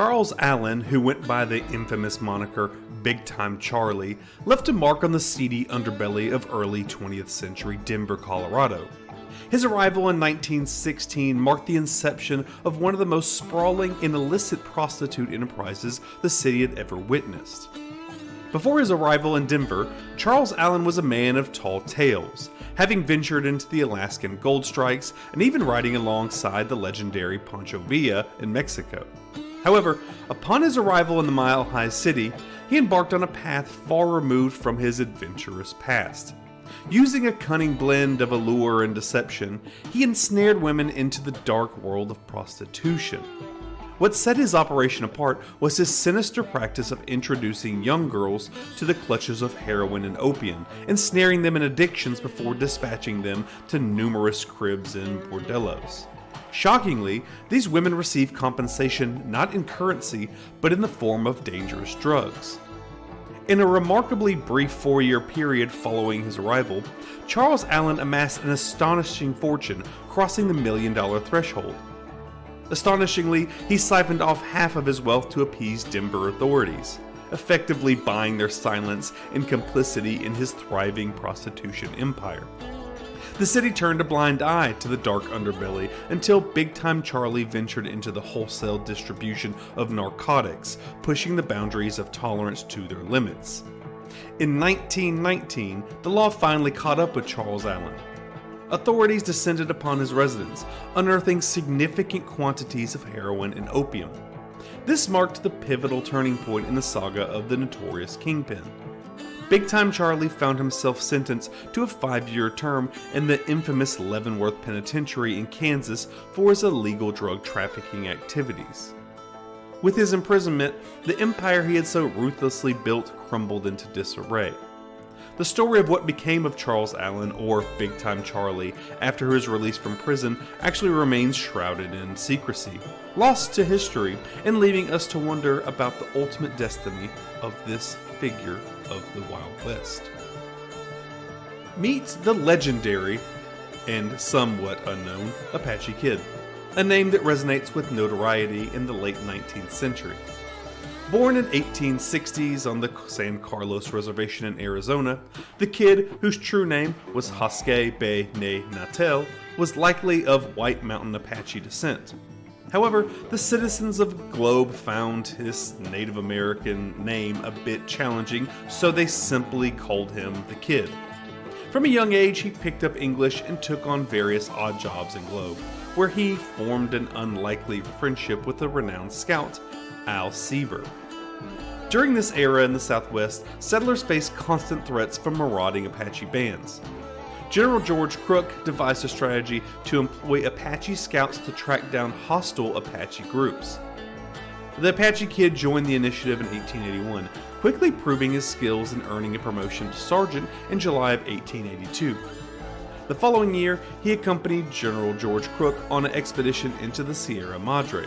Charles Allen, who went by the infamous moniker Big Time Charlie, left a mark on the seedy underbelly of early 20th century Denver, Colorado. His arrival in 1916 marked the inception of one of the most sprawling and illicit prostitute enterprises the city had ever witnessed. Before his arrival in Denver, Charles Allen was a man of tall tales, having ventured into the Alaskan gold strikes and even riding alongside the legendary Pancho Villa in Mexico. However, upon his arrival in the Mile High City, he embarked on a path far removed from his adventurous past. Using a cunning blend of allure and deception, he ensnared women into the dark world of prostitution. What set his operation apart was his sinister practice of introducing young girls to the clutches of heroin and opium, ensnaring them in addictions before dispatching them to numerous cribs and bordellos. Shockingly, these women received compensation not in currency, but in the form of dangerous drugs. In a remarkably brief 4-year period following his arrival, Charles Allen amassed an astonishing fortune, crossing the $1 million threshold. Astonishingly, he siphoned off half of his wealth to appease Denver authorities, effectively buying their silence and complicity in his thriving prostitution empire. The city turned a blind eye to the dark underbelly until Big Time Charlie ventured into the wholesale distribution of narcotics, pushing the boundaries of tolerance to their limits. In 1919, the law finally caught up with Charles Allen. Authorities descended upon his residence, unearthing significant quantities of heroin and opium. This marked the pivotal turning point in the saga of the notorious Kingpin. Big Time Charlie found himself sentenced to a 5-year term in the infamous Leavenworth Penitentiary in Kansas for his illegal drug trafficking activities. With his imprisonment, the empire he had so ruthlessly built crumbled into disarray. The story of what became of Charles Allen, or Big Time Charlie, after his release from prison actually remains shrouded in secrecy, lost to history, and leaving us to wonder about the ultimate destiny of this figure of the Wild West. Meet the legendary, and somewhat unknown, Apache Kid, a name that resonates with notoriety in the late 19th century. Born in 1860s on the San Carlos Reservation in Arizona, the Kid, whose true name was Hoskai Be Ne Natel, was likely of White Mountain Apache descent. However, the citizens of Globe found his Native American name a bit challenging, so they simply called him the Kid. From a young age, he picked up English and took on various odd jobs in Globe, where he formed an unlikely friendship with the renowned scout, Al Sieber. During this era in the Southwest, settlers faced constant threats from marauding Apache bands. General George Crook devised a strategy to employ Apache scouts to track down hostile Apache groups. The Apache Kid joined the initiative in 1881, quickly proving his skills and earning a promotion to sergeant in July of 1882. The following year, he accompanied General George Crook on an expedition into the Sierra Madre.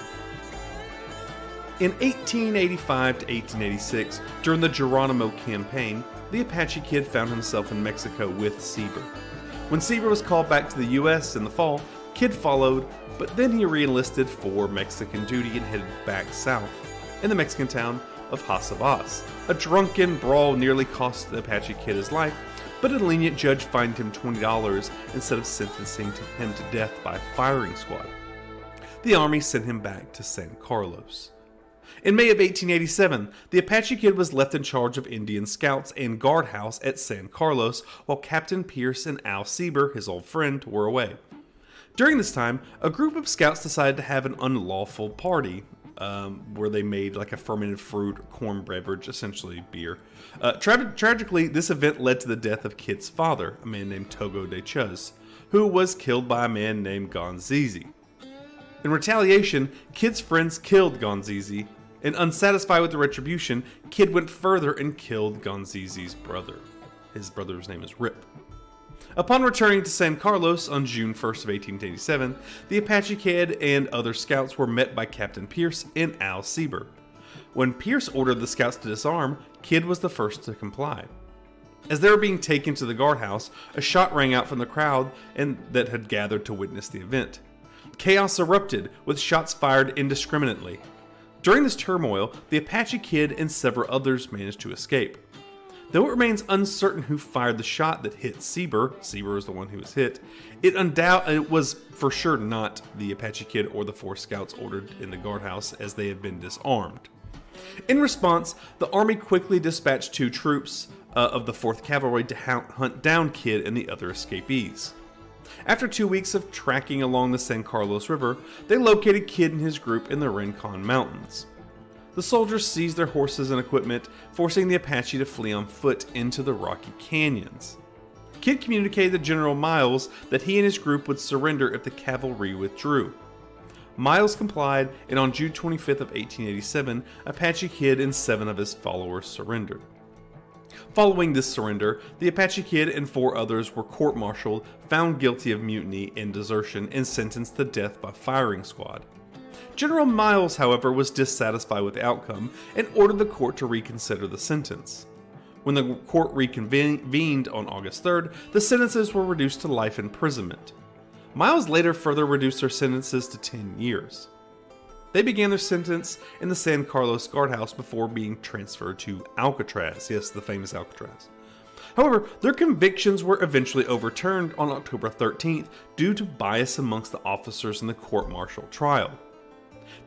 In 1885 to 1886, during the Geronimo Campaign, the Apache Kid found himself in Mexico with Sieber. When Sieber was called back to the U.S. in the fall, Kid followed, but then he re-enlisted for Mexican duty and headed back south, in the Mexican town of Hasabas. A drunken brawl nearly cost the Apache Kid his life, but a lenient judge fined him $20 instead of sentencing him to death by firing squad. The army sent him back to San Carlos. In May of 1887, the Apache Kid was left in charge of Indian scouts and guardhouse at San Carlos, while Captain Pierce and Al Sieber, his old friend, were away. During this time, a group of scouts decided to have an unlawful party, where they made like a fermented fruit corn beverage, essentially beer. Tragically, this event led to the death of Kid's father, a man named Togo de Chuz, who was killed by a man named Gonzizi. In retaliation, Kid's friends killed Gonzizi, and unsatisfied with the retribution, Kid went further and killed Gonzizi's brother. His brother's name is Rip. Upon returning to San Carlos on June 1st of 1887, the Apache Kid and other scouts were met by Captain Pierce and Al Sieber. When Pierce ordered the scouts to disarm, Kid was the first to comply. As they were being taken to the guardhouse, a shot rang out from the crowd that had gathered to witness the event. Chaos erupted, with shots fired indiscriminately. During this turmoil, the Apache Kid and several others managed to escape. Though it remains uncertain who fired the shot that hit Sieber is the one who was hit, it was for sure not the Apache Kid or the 4 scouts ordered in the guardhouse, as they had been disarmed. In response, the army quickly dispatched 2 troops of the 4th Cavalry to hunt down Kid and the other escapees. After 2 weeks of tracking along the San Carlos River, they located Kid and his group in the Rincon Mountains. The soldiers seized their horses and equipment, forcing the Apache to flee on foot into the rocky canyons. Kid communicated to General Miles that he and his group would surrender if the cavalry withdrew. Miles complied, and on June 25th of 1887, Apache Kid and 7 of his followers surrendered. Following this surrender, the Apache Kid and 4 others were court-martialed, found guilty of mutiny and desertion, and sentenced to death by firing squad. General Miles, however, was dissatisfied with the outcome and ordered the court to reconsider the sentence. When the court reconvened on August 3rd, the sentences were reduced to life imprisonment. Miles later further reduced their sentences to 10 years. They began their sentence in the San Carlos guardhouse before being transferred to Alcatraz. Yes, the famous Alcatraz. However, their convictions were eventually overturned on October 13th due to bias amongst the officers in the court-martial trial.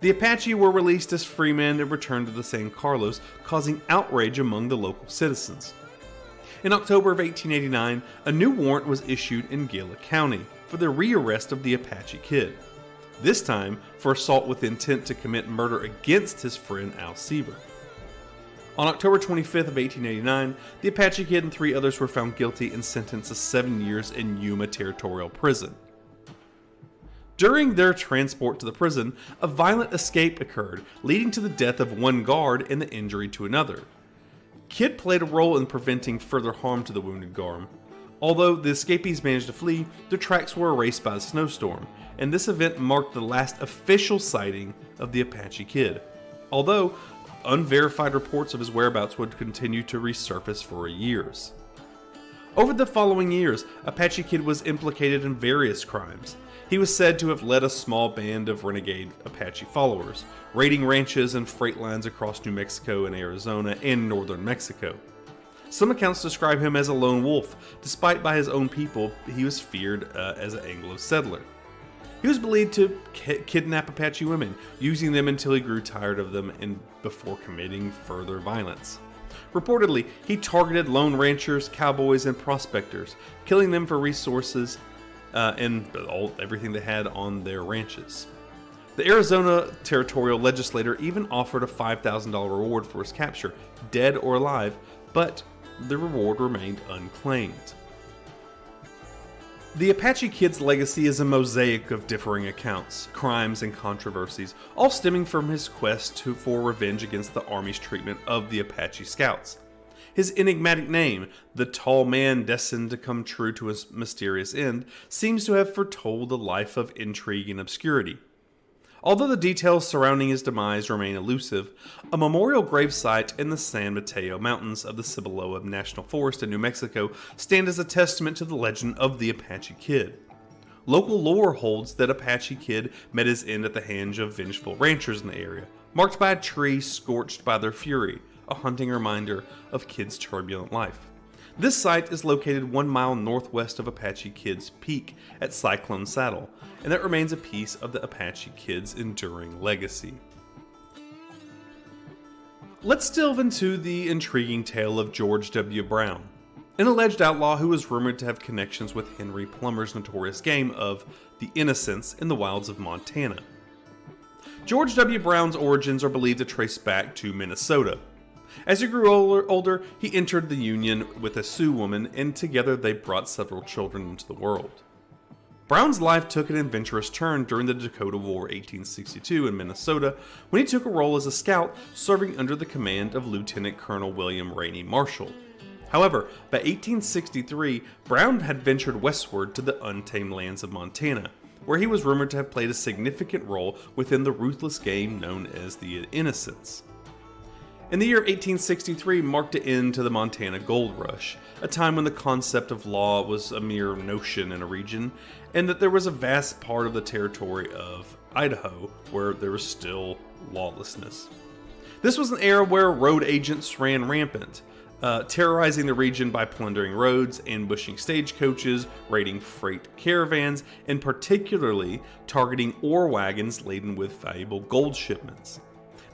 The Apache were released as free men and returned to the San Carlos, causing outrage among the local citizens. In October of 1889, a new warrant was issued in Gila County for the rearrest of the Apache Kid, this time for assault with intent to commit murder against his friend Al Sieber. On October 25th of 1889, the Apache Kid and 3 others were found guilty and sentenced to 7 years in Yuma Territorial Prison. During their transport to the prison, a violent escape occurred, leading to the death of 1 guard and the injury to another. Kid played a role in preventing further harm to the wounded guard. Although the escapees managed to flee, their tracks were erased by a snowstorm, and this event marked the last official sighting of the Apache Kid. Although unverified reports of his whereabouts would continue to resurface for years. Over the following years, Apache Kid was implicated in various crimes. He was said to have led a small band of renegade Apache followers, raiding ranches and freight lines across New Mexico and Arizona and northern Mexico. Some accounts describe him as a lone wolf, despite by his own people he was feared as an Anglo settler. He was believed to kidnap Apache women, using them until he grew tired of them and before committing further violence. Reportedly, he targeted lone ranchers, cowboys, and prospectors, killing them for resources and everything they had on their ranches. The Arizona territorial legislature even offered a $5,000 reward for his capture, dead or alive, but the reward remained unclaimed. The Apache Kid's legacy is a mosaic of differing accounts, crimes, and controversies, all stemming from his quest for revenge against the Army's treatment of the Apache Scouts. His enigmatic name, the tall man destined to come true to his mysterious end, seems to have foretold a life of intrigue and obscurity. Although the details surrounding his demise remain elusive, a memorial gravesite in the San Mateo Mountains of the Ciboloa National Forest in New Mexico stand as a testament to the legend of the Apache Kid. Local lore holds that Apache Kid met his end at the hands of vengeful ranchers in the area, marked by a tree scorched by their fury, a haunting reminder of Kid's turbulent life. This site is located 1 mile northwest of Apache Kid's peak at Cyclone Saddle, and that remains a piece of the Apache Kid's enduring legacy. Let's delve into the intriguing tale of George W. Brown, an alleged outlaw who was rumored to have connections with Henry Plummer's notorious game of The Innocents in the wilds of Montana. George W. Brown's origins are believed to trace back to Minnesota. As he grew older, he entered the Union with a Sioux woman, and together they brought several children into the world. Brown's life took an adventurous turn during the Dakota War 1862 in Minnesota, when he took a role as a scout serving under the command of Lieutenant Colonel William Rainey Marshall. However, by 1863, Brown had ventured westward to the untamed lands of Montana, where he was rumored to have played a significant role within the ruthless game known as the Innocents. In the year 1863 marked an end to the Montana Gold Rush, a time when the concept of law was a mere notion in a region, and that there was a vast part of the territory of Idaho where there was still lawlessness. This was an era where road agents ran rampant, terrorizing the region by plundering roads, ambushing stagecoaches, raiding freight caravans, and particularly targeting ore wagons laden with valuable gold shipments.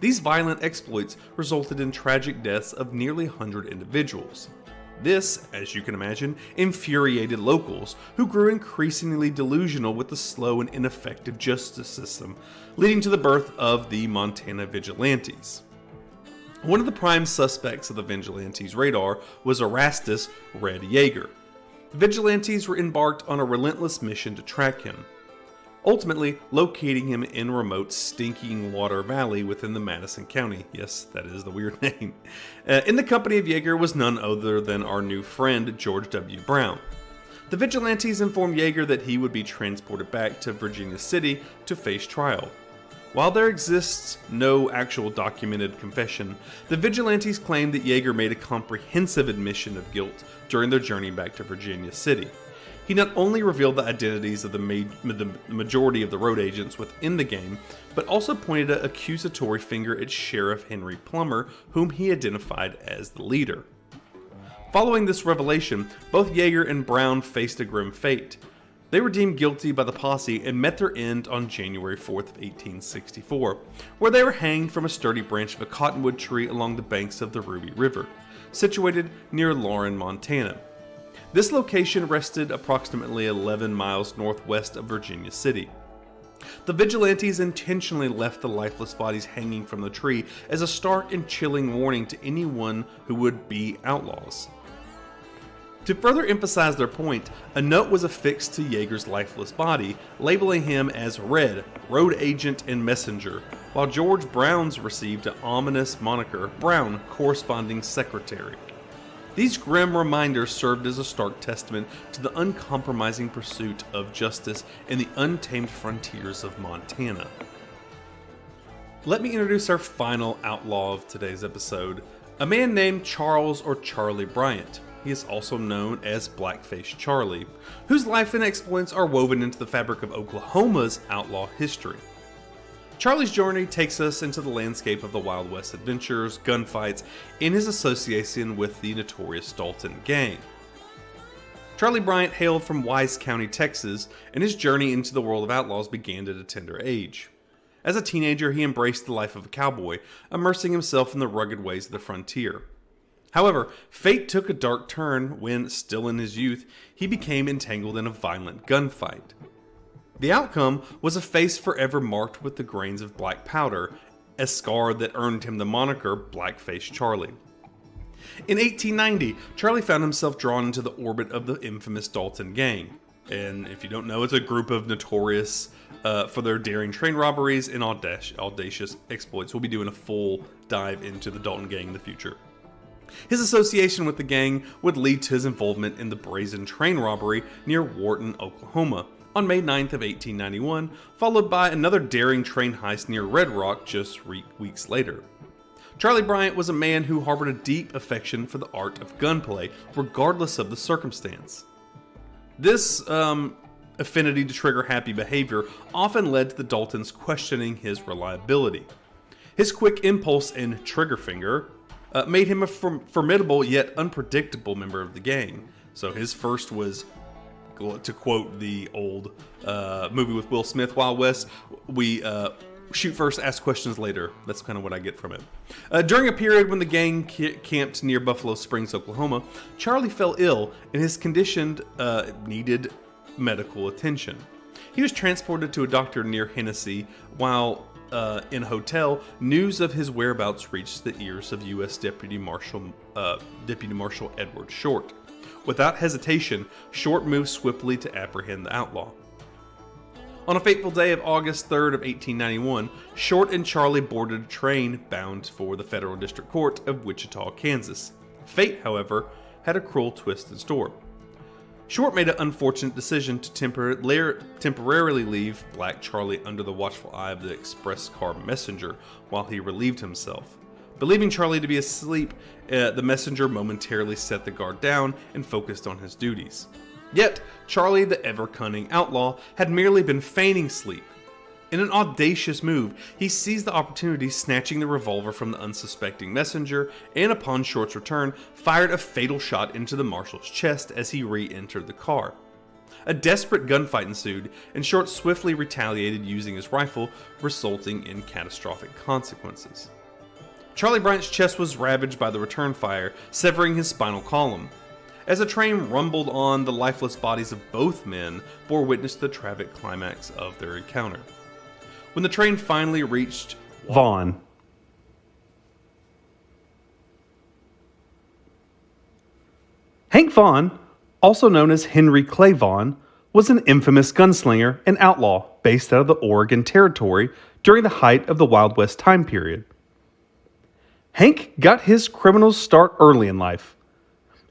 These violent exploits resulted in tragic deaths of nearly 100 individuals. This, as you can imagine, infuriated locals, who grew increasingly delusional with the slow and ineffective justice system, leading to the birth of the Montana Vigilantes. One of the prime suspects of the Vigilantes' radar was Erastus Red Yeager. The Vigilantes were embarked on a relentless mission to track him, ultimately locating him in remote Stinking Water Valley within the Madison County. Yes, that is the weird name. In the company of Yeager was none other than our new friend, George W. Brown. The Vigilantes informed Yeager that he would be transported back to Virginia City to face trial. While there exists no actual documented confession, the Vigilantes claim that Yeager made a comprehensive admission of guilt during their journey back to Virginia City. He not only revealed the identities of the majority of the road agents within the gang, but also pointed an accusatory finger at Sheriff Henry Plummer, whom he identified as the leader. Following this revelation, both Yeager and Brown faced a grim fate. They were deemed guilty by the posse and met their end on January 4th of 1864, where they were hanged from a sturdy branch of a cottonwood tree along the banks of the Ruby River, situated near Lauren, Montana. This location rested approximately 11 miles northwest of Virginia City. The Vigilantes intentionally left the lifeless bodies hanging from the tree as a stark and chilling warning to anyone who would be outlaws. To further emphasize their point, a note was affixed to Yeager's lifeless body, labeling him as Red, Road Agent and Messenger, while George Brown's received an ominous moniker, Brown, Corresponding Secretary. These grim reminders served as a stark testament to the uncompromising pursuit of justice in the untamed frontiers of Montana. Let me introduce our final outlaw of today's episode, a man named Charles or Charlie Bryant. He is also known as Blackface Charlie, whose life and exploits are woven into the fabric of Oklahoma's outlaw history. Charlie's journey takes us into the landscape of the Wild West adventures, gunfights, and his association with the notorious Dalton Gang. Charlie Bryant hailed from Wise County, Texas, and his journey into the world of outlaws began at a tender age. As a teenager, he embraced the life of a cowboy, immersing himself in the rugged ways of the frontier. However, fate took a dark turn when, still in his youth, he became entangled in a violent gunfight. The outcome was a face forever marked with the grains of black powder, a scar that earned him the moniker Blackface Charlie. In 1890, Charlie found himself drawn into the orbit of the infamous Dalton Gang. And if you don't know, it's a group of notorious for their daring train robberies and audacious exploits. We'll be doing a full dive into the Dalton Gang in the future. His association with the gang would lead to his involvement in the brazen train robbery near Wharton, Oklahoma, on May 9th of 1891, followed by another daring train heist near Red Rock just weeks later. Charlie Bryant was a man who harbored a deep affection for the art of gunplay, regardless of the circumstance. This affinity to trigger-happy behavior often led to the Daltons questioning his reliability. His quick impulse and trigger finger made him a formidable yet unpredictable member of the gang. So his first was, to quote the old movie with Will Smith, Wild West, we shoot first, ask questions later. That's kind of what I get from it. During a period when the gang camped near Buffalo Springs, Oklahoma, Charlie fell ill and his condition needed medical attention. He was transported to a doctor near Hennessy. While in a hotel, news of his whereabouts reached the ears of U.S. Deputy Marshal Edward Short. Without hesitation, Short moved swiftly to apprehend the outlaw. On a fateful day of August 3rd of 1891, Short and Charlie boarded a train bound for the Federal District Court of Wichita, Kansas. Fate, however, had a cruel twist in store. Short made an unfortunate decision to temporarily leave Black Charlie under the watchful eye of the express car messenger while he relieved himself. Believing Charlie to be asleep, the messenger momentarily set the guard down and focused on his duties. Yet, Charlie, the ever-cunning outlaw, had merely been feigning sleep. In an audacious move, he seized the opportunity, snatching the revolver from the unsuspecting messenger, and upon Short's return, fired a fatal shot into the marshal's chest as he re-entered the car. A desperate gunfight ensued, and Short swiftly retaliated using his rifle, resulting in catastrophic consequences. Charlie Bryant's chest was ravaged by the return fire, severing his spinal column. As the train rumbled on, the lifeless bodies of both men bore witness to the tragic climax of their encounter. When the train finally reached Vaughn, Hank Vaughn, also known as Henry Clay Vaughn, was an infamous gunslinger and outlaw based out of the Oregon Territory during the height of the Wild West time period. Hank got his criminal start early in life.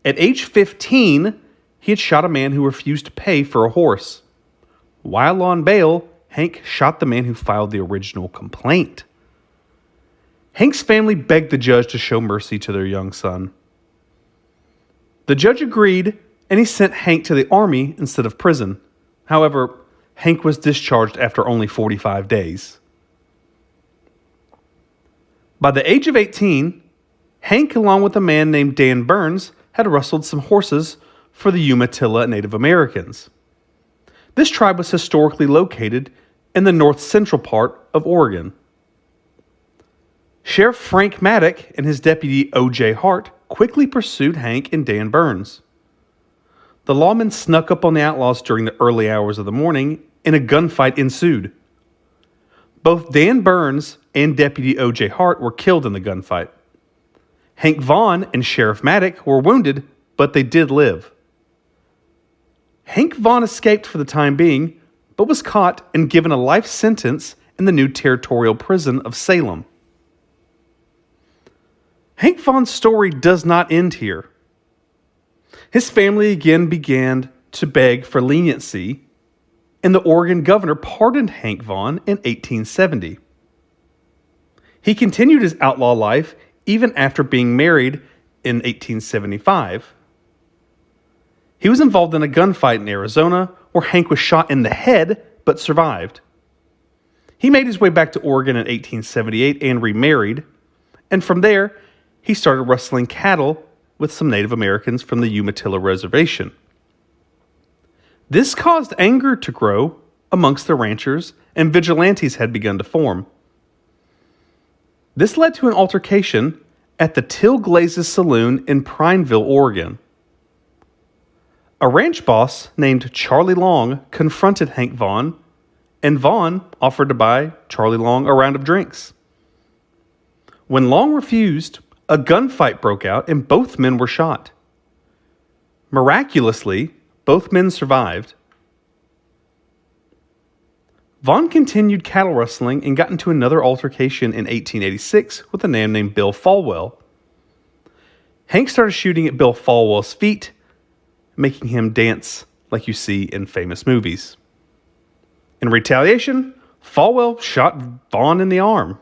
At age 15, he had shot a man who refused to pay for a horse. While on bail, Hank shot the man who filed the original complaint. Hank's family begged the judge to show mercy to their young son. The judge agreed, and he sent Hank to the army instead of prison. However, Hank was discharged after only 45 days. By the age of 18, Hank, along with a man named Dan Burns, had rustled some horses for the Umatilla Native Americans. This tribe was historically located in the north central part of Oregon. Sheriff Frank Maddock and his deputy O.J. Hart quickly pursued Hank and Dan Burns. The lawmen snuck up on the outlaws during the early hours of the morning, and a gunfight ensued. Both Dan Burns and Deputy O.J. Hart were killed in the gunfight. Hank Vaughn and Sheriff Maddock were wounded, but they did live. Hank Vaughn escaped for the time being, but was caught and given a life sentence in the new territorial prison of Salem. Hank Vaughn's story does not end here. His family again began to beg for leniency, and the Oregon governor pardoned Hank Vaughn in 1870. He continued his outlaw life even after being married in 1875. He was involved in a gunfight in Arizona where Hank was shot in the head but survived. He made his way back to Oregon in 1878 and remarried, and from there, he started rustling cattle with some Native Americans from the Umatilla Reservation. This caused anger to grow amongst the ranchers, and vigilantes had begun to form. This led to an altercation at the Till Glazes Saloon in Prineville, Oregon. A ranch boss named Charlie Long confronted Hank Vaughn, and Vaughn offered to buy Charlie Long a round of drinks. When Long refused, a gunfight broke out and both men were shot. Miraculously, both men survived. Vaughn continued cattle rustling and got into another altercation in 1886 with a man named Bill Falwell. Hank started shooting at Bill Falwell's feet, making him dance like you see in famous movies. In retaliation, Falwell shot Vaughn in the arm.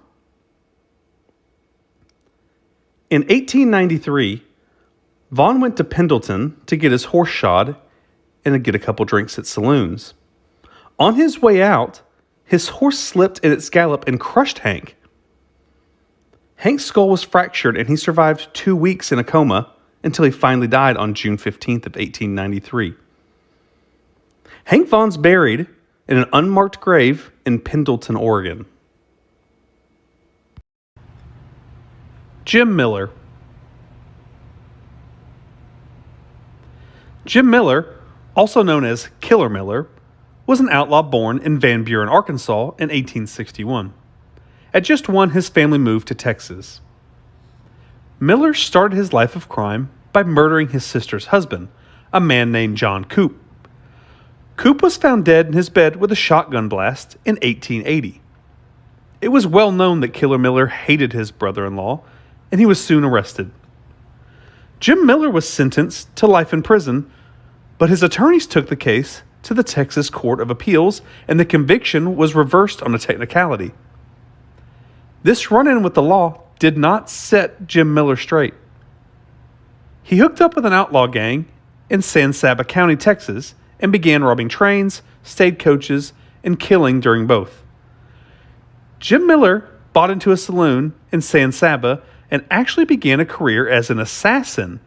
In 1893, Vaughn went to Pendleton to get his horse shod and to get a couple drinks at saloons. On his way out, his horse slipped in its gallop and crushed Hank. Hank's skull was fractured and he survived 2 weeks in a coma until he finally died on June 15th of 1893. Hank Vaughn's buried in an unmarked grave in Pendleton, Oregon. Jim Miller. Jim Miller, also known as Killer Miller, was an outlaw born in Van Buren, Arkansas in 1861. At just 1, his family moved to Texas. Miller started his life of crime by murdering his sister's husband, a man named John Coop. Coop was found dead in his bed with a shotgun blast in 1880. It was well known that Killer Miller hated his brother-in-law, and he was soon arrested. Jim Miller was sentenced to life in prison, but his attorneys took the case to the Texas Court of Appeals, and the conviction was reversed on a technicality. This run-in with the law did not set Jim Miller straight. He hooked up with an outlaw gang in San Saba County, Texas, and began robbing trains, stagecoaches, and killing during both. Jim Miller bought into a saloon in San Saba and actually began a career as an assassin.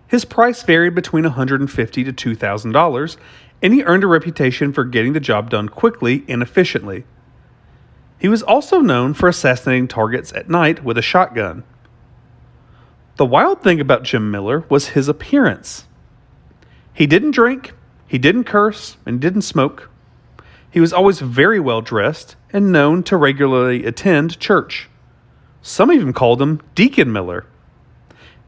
His price varied between $150 to $2,000, and he earned a reputation for getting the job done quickly and efficiently. He was also known for assassinating targets at night with a shotgun. The wild thing about Jim Miller was his appearance. He didn't drink, he didn't curse, and didn't smoke. He was always very well dressed and known to regularly attend church. Some even called him Deacon Miller.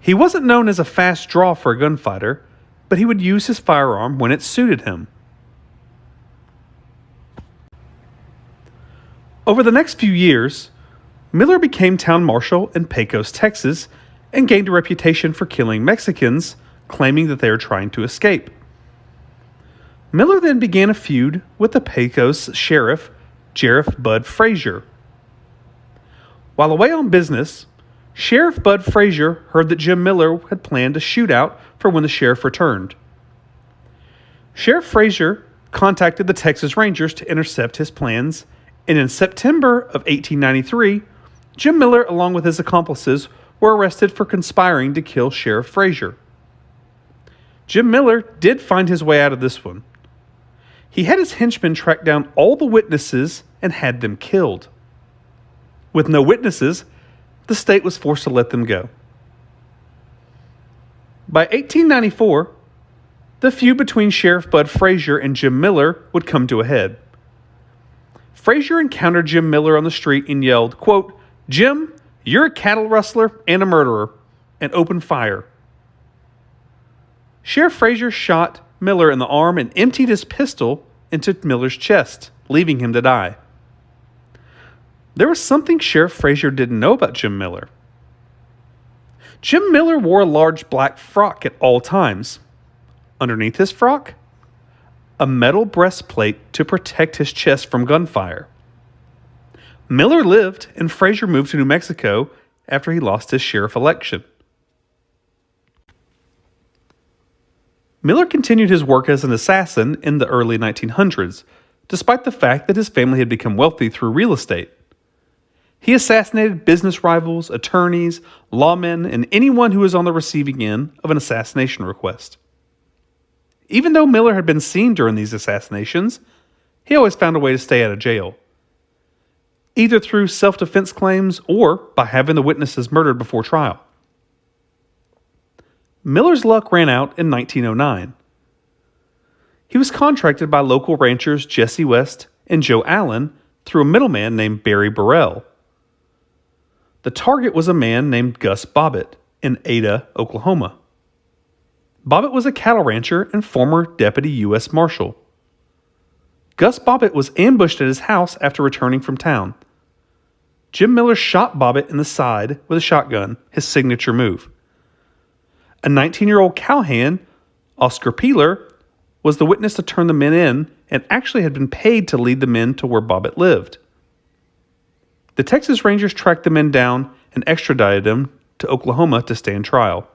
He wasn't known as a fast draw for a gunfighter, but he would use his firearm when it suited him. Over the next few years, Miller became town marshal in Pecos, Texas, and gained a reputation for killing Mexicans, claiming that they were trying to escape. Miller then began a feud with the Pecos sheriff, Sheriff Bud Frazier. While away on business, Sheriff Bud Frazier heard that Jim Miller had planned a shootout for when the sheriff returned. Sheriff Frazier contacted the Texas Rangers to intercept his plans, and in September of 1893, Jim Miller, along with his accomplices, were arrested for conspiring to kill Sheriff Frazier. Jim Miller did find his way out of this one. He had his henchmen track down all the witnesses and had them killed. With no witnesses, the state was forced to let them go. By 1894, the feud between Sheriff Bud Frazier and Jim Miller would come to a head. Frazier encountered Jim Miller on the street and yelled, quote, "Jim, you're a cattle rustler and a murderer," and opened fire. Sheriff Frazier shot Miller in the arm and emptied his pistol into Miller's chest, leaving him to die. There was something Sheriff Frazier didn't know about Jim Miller. Jim Miller wore a large black frock at all times. Underneath his frock, a metal breastplate to protect his chest from gunfire. Miller lived, and Frazier moved to New Mexico after he lost his sheriff election. Miller continued his work as an assassin in the early 1900s, despite the fact that his family had become wealthy through real estate. He assassinated business rivals, attorneys, lawmen, and anyone who was on the receiving end of an assassination request. Even though Miller had been seen during these assassinations, he always found a way to stay out of jail, either through self-defense claims or by having the witnesses murdered before trial. Miller's luck ran out in 1909. He was contracted by local ranchers Jesse West and Joe Allen through a middleman named Barry Burrell. The target was a man named Gus Bobbitt in Ada, Oklahoma. Bobbitt was a cattle rancher and former deputy U.S. Marshal. Gus Bobbitt was ambushed at his house after returning from town. Jim Miller shot Bobbitt in the side with a shotgun, his signature move. A 19-year-old cowhand, Oscar Peeler, was the witness to turn the men in and actually had been paid to lead the men to where Bobbitt lived. The Texas Rangers tracked the men down and extradited them to Oklahoma to stand trial.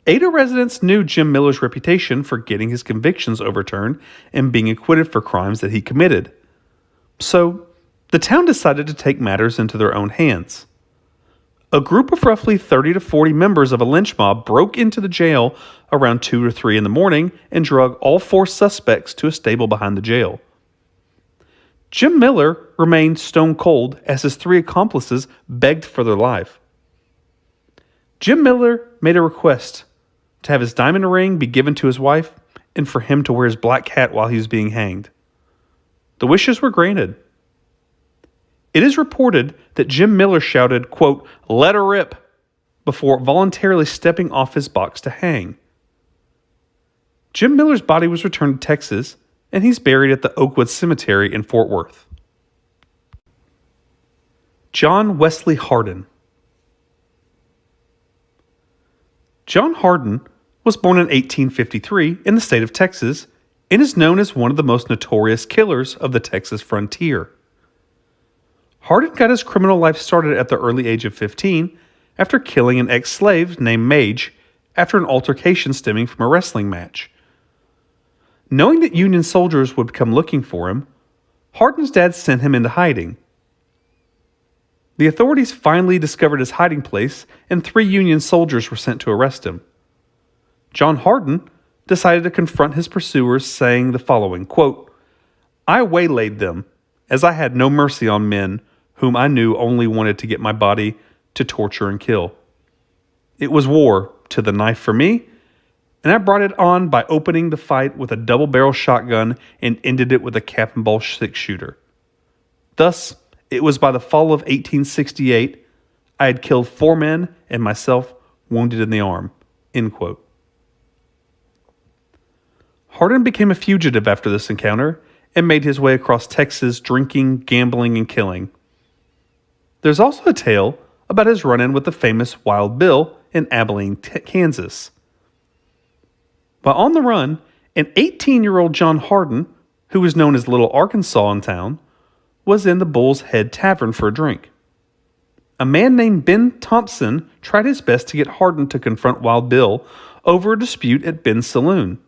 Ada residents knew Jim Miller's reputation for getting his convictions overturned and being acquitted for crimes that he committed. So, the town decided to take matters into their own hands. A group of roughly 30 to 40 members of a lynch mob broke into the jail around 2 or 3 in the morning and drug all 4 suspects to a stable behind the jail. Jim Miller remained stone cold as his 3 accomplices begged for their life. Jim Miller made a request to have his diamond ring be given to his wife and for him to wear his black hat while he was being hanged. The wishes were granted. It is reported that Jim Miller shouted, quote, "Let her rip," before voluntarily stepping off his box to hang. Jim Miller's body was returned to Texas, and he's buried at the Oakwood Cemetery in Fort Worth. John Wesley Hardin. John Hardin was born in 1853 in the state of Texas and is known as one of the most notorious killers of the Texas frontier. Hardin got his criminal life started at the early age of 15 after killing an ex-slave named Mage after an altercation stemming from a wrestling match. Knowing that Union soldiers would come looking for him, Hardin's dad sent him into hiding. The authorities finally discovered his hiding place, and 3 Union soldiers were sent to arrest him. John Hardin decided to confront his pursuers, saying the following, quote, "I waylaid them, as I had no mercy on men whom I knew only wanted to get my body to torture and kill. It was war to the knife for me, and I brought it on by opening the fight with a double-barrel shotgun and ended it with a cap and ball 6-shooter. Thus, it was by the fall of 1868 I had killed 4 men and myself wounded in the arm." End quote. Hardin became a fugitive after this encounter and made his way across Texas drinking, gambling, and killing. There's also a tale about his run-in with the famous Wild Bill in Abilene, Kansas. While on the run, an 18-year-old John Hardin, who was known as Little Arkansas in town, was in the Bull's Head Tavern for a drink. A man named Ben Thompson tried his best to get Hardin to confront Wild Bill over a dispute at Ben's saloon.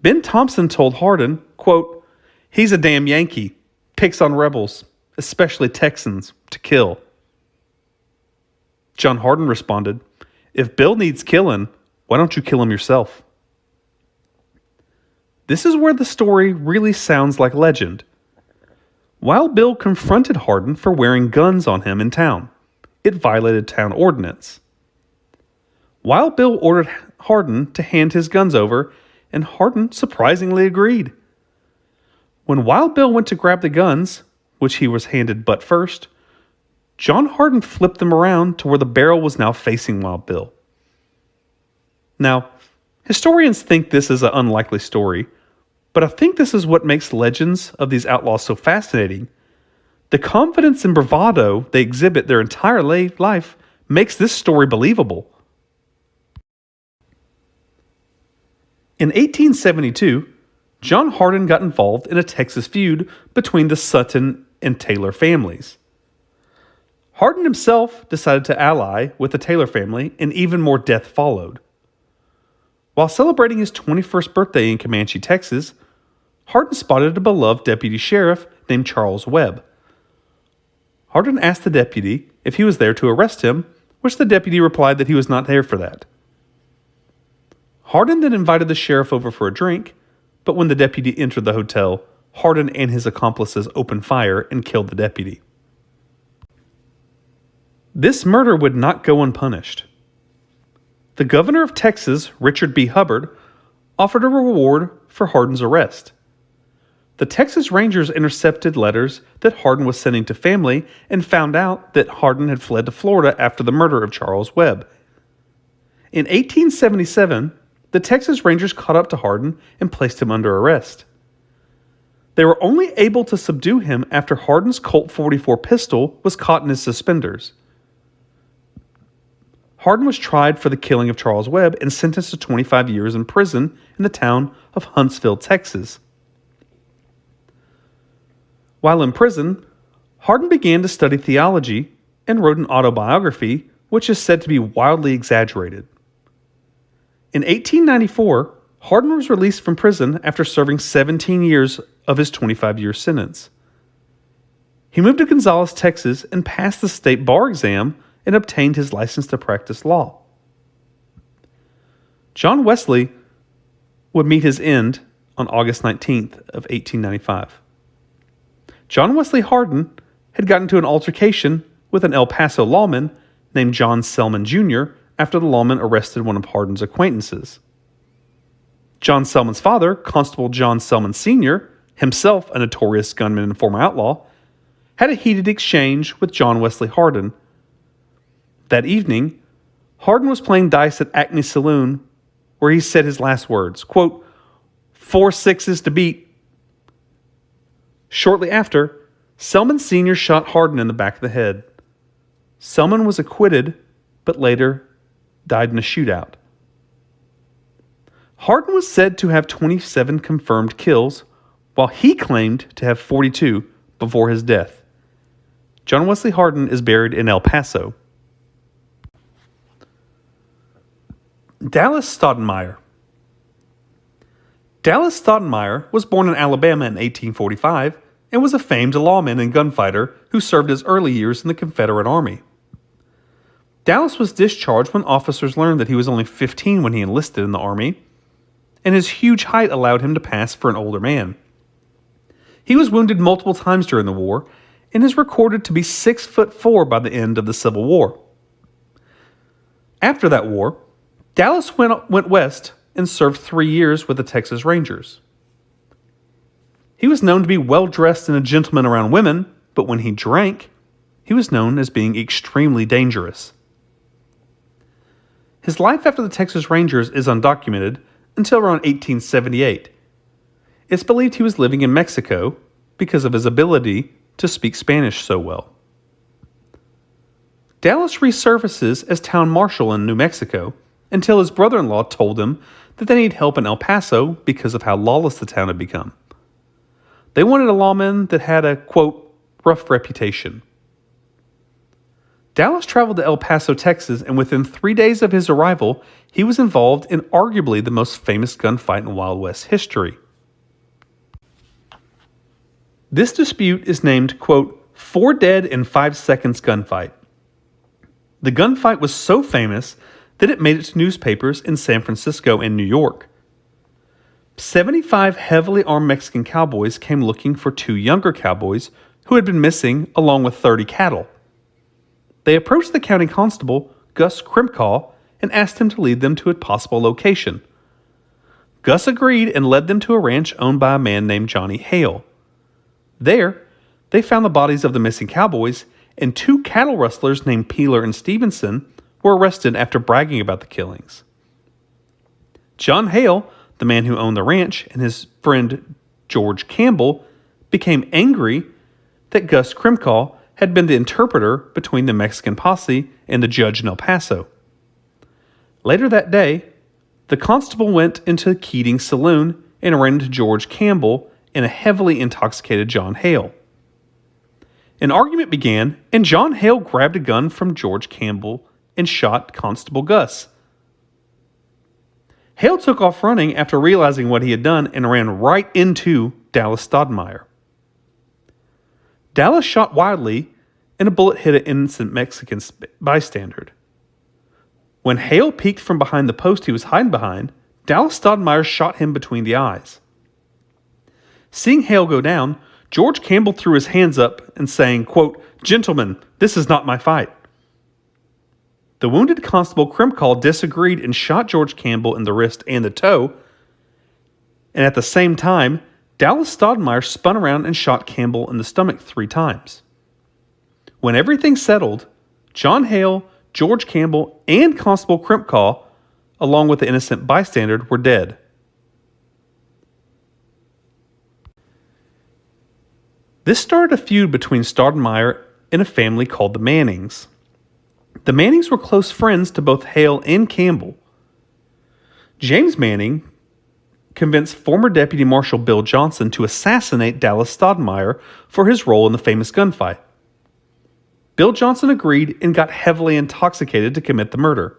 Ben Thompson told Hardin, quote, "He's a damn Yankee, picks on rebels, especially Texans, to kill." John Hardin responded, "If Bill needs killing, why don't you kill him yourself?" This is where the story really sounds like legend. Wild Bill confronted Hardin for wearing guns on him in town. It violated town ordinance. Wild Bill ordered Hardin to hand his guns over, and Hardin surprisingly agreed. When Wild Bill went to grab the guns, which he was handed butt first, John Hardin flipped them around to where the barrel was now facing Wild Bill. Now, historians think this is an unlikely story, but I think this is what makes legends of these outlaws so fascinating. The confidence and bravado they exhibit their entire life makes this story believable. In 1872, John Hardin got involved in a Texas feud between the Sutton and Taylor families. Hardin himself decided to ally with the Taylor family, and even more death followed. While celebrating his 21st birthday in Comanche, Texas, Hardin spotted a beloved deputy sheriff named Charles Webb. Hardin asked the deputy if he was there to arrest him, which the deputy replied that he was not there for that. Hardin then invited the sheriff over for a drink, but when the deputy entered the hotel, Hardin and his accomplices opened fire and killed the deputy. This murder would not go unpunished. The governor of Texas, Richard B. Hubbard, offered a reward for Hardin's arrest. The Texas Rangers intercepted letters that Hardin was sending to family and found out that Hardin had fled to Florida after the murder of Charles Webb. In 1877, the Texas Rangers caught up to Hardin and placed him under arrest. They were only able to subdue him after Hardin's Colt 44 pistol was caught in his suspenders. Hardin was tried for the killing of Charles Webb and sentenced to 25 years in prison in the town of Huntsville, Texas. While in prison, Hardin began to study theology and wrote an autobiography, which is said to be wildly exaggerated. In 1894, Hardin was released from prison after serving 17 years of his 25-year sentence. He moved to Gonzales, Texas, and passed the state bar exam and obtained his license to practice law. John Wesley would meet his end on August 19th of 1895. John Wesley Hardin had gotten into an altercation with an El Paso lawman named John Selman Jr. after the lawman arrested one of Hardin's acquaintances. John Selman's father, Constable John Selman Sr., himself a notorious gunman and former outlaw, had a heated exchange with John Wesley Hardin. That evening, Hardin was playing dice at Acme Saloon, where he said his last words, quote, 4 6s to beat. Shortly after, Selman Sr. shot Hardin in the back of the head. Selman was acquitted, but later died in a shootout. Hardin was said to have 27 confirmed kills, while he claimed to have 42 before his death. John Wesley Hardin is buried in El Paso. Dallas Stoudemire. Dallas Stoudemire was born in Alabama in 1845 and was a famed lawman and gunfighter who served his early years in the Confederate Army. Dallas was discharged when officers learned that he was only 15 when he enlisted in the Army, and his huge height allowed him to pass for an older man. He was wounded multiple times during the war and is recorded to be 6'4" by the end of the Civil War. After that war, Dallas went west and served 3 years with the Texas Rangers. He was known to be well-dressed and a gentleman around women, but when he drank, he was known as being extremely dangerous. His life after the Texas Rangers is undocumented until around 1878. It's believed he was living in Mexico because of his ability to speak Spanish so well. Dallas resurfaces as town marshal in New Mexico until his brother-in-law told him that they need help in El Paso because of how lawless the town had become. They wanted a lawman that had a, quote, rough reputation. Dallas traveled to El Paso, Texas, and within 3 days of his arrival, he was involved in arguably the most famous gunfight in Wild West history. This dispute is named, quote, 4 dead in 5 seconds gunfight. The gunfight was so famous that it made it to newspapers in San Francisco and New York. 75 heavily armed Mexican cowboys came looking for 2 younger cowboys who had been missing along with 30 cattle. They approached the county constable, Gus Crimcaw, and asked him to lead them to a possible location. Gus agreed and led them to a ranch owned by a man named Johnny Hale. There, they found the bodies of the missing cowboys, and 2 cattle rustlers named Peeler and Stevenson were arrested after bragging about the killings. John Hale, the man who owned the ranch, and his friend George Campbell became angry that Gus Crimcaw had been the interpreter between the Mexican posse and the judge in El Paso. Later that day, the constable went into Keating's saloon and ran into George Campbell and a heavily intoxicated John Hale. An argument began, and John Hale grabbed a gun from George Campbell and shot Constable Gus. Hale took off running after realizing what he had done and ran right into Dallas Stoudemire. Dallas shot wildly, and a bullet hit an innocent Mexican bystander. When Hale peeked from behind the post he was hiding behind, Dallas Stoudemire shot him between the eyes. Seeing Hale go down, George Campbell threw his hands up and saying, quote, "Gentlemen, this is not my fight." The wounded Constable Crimcaw disagreed and shot George Campbell in the wrist and the toe, and at the same time, Dallas Stoudemire spun around and shot Campbell in the stomach 3 times. When everything settled, John Hale, George Campbell, and Constable Crimcaw, along with the innocent bystander, were dead. This started a feud between Stoudemire and a family called the Mannings. The Mannings were close friends to both Hale and Campbell. James Manning convinced former Deputy Marshal Bill Johnson to assassinate Dallas Stoudemire for his role in the famous gunfight. Bill Johnson agreed and got heavily intoxicated to commit the murder.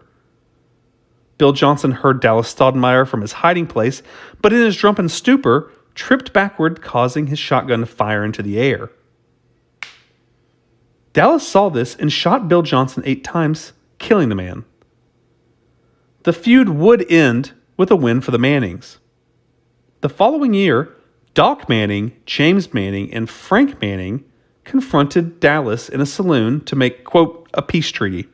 Bill Johnson heard Dallas Stoudemire from his hiding place, but in his drunken stupor, tripped backward, causing his shotgun to fire into the air. Dallas saw this and shot Bill Johnson 8 times, killing the man. The feud would end with a win for the Mannings. The following year, Doc Manning, James Manning, and Frank Manning confronted Dallas in a saloon to make, quote, a peace treaty.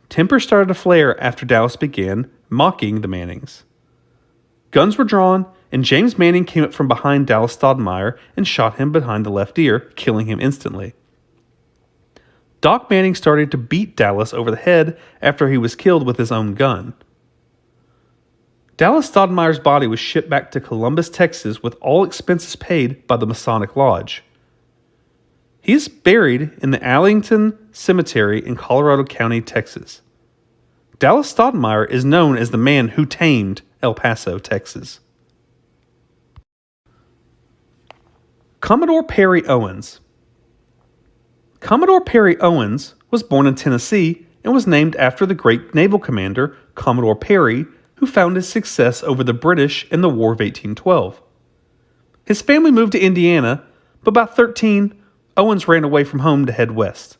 Temper started to flare after Dallas began mocking the Mannings. Guns were drawn, and James Manning came up from behind Dallas Stoudemire and shot him behind the left ear, killing him instantly. Doc Manning started to beat Dallas over the head after he was killed with his own gun. Dallas Stoudemire's body was shipped back to Columbus, Texas, with all expenses paid by the Masonic Lodge. He is buried in the Arlington Cemetery in Colorado County, Texas. Dallas Stoudemire is known as the man who tamed El Paso, Texas. Commodore Perry Owens. Commodore Perry Owens was born in Tennessee and was named after the great naval commander Commodore Perry, who found his success over the British in the War of 1812. His family moved to Indiana but by 13, Owens ran away from home to head west.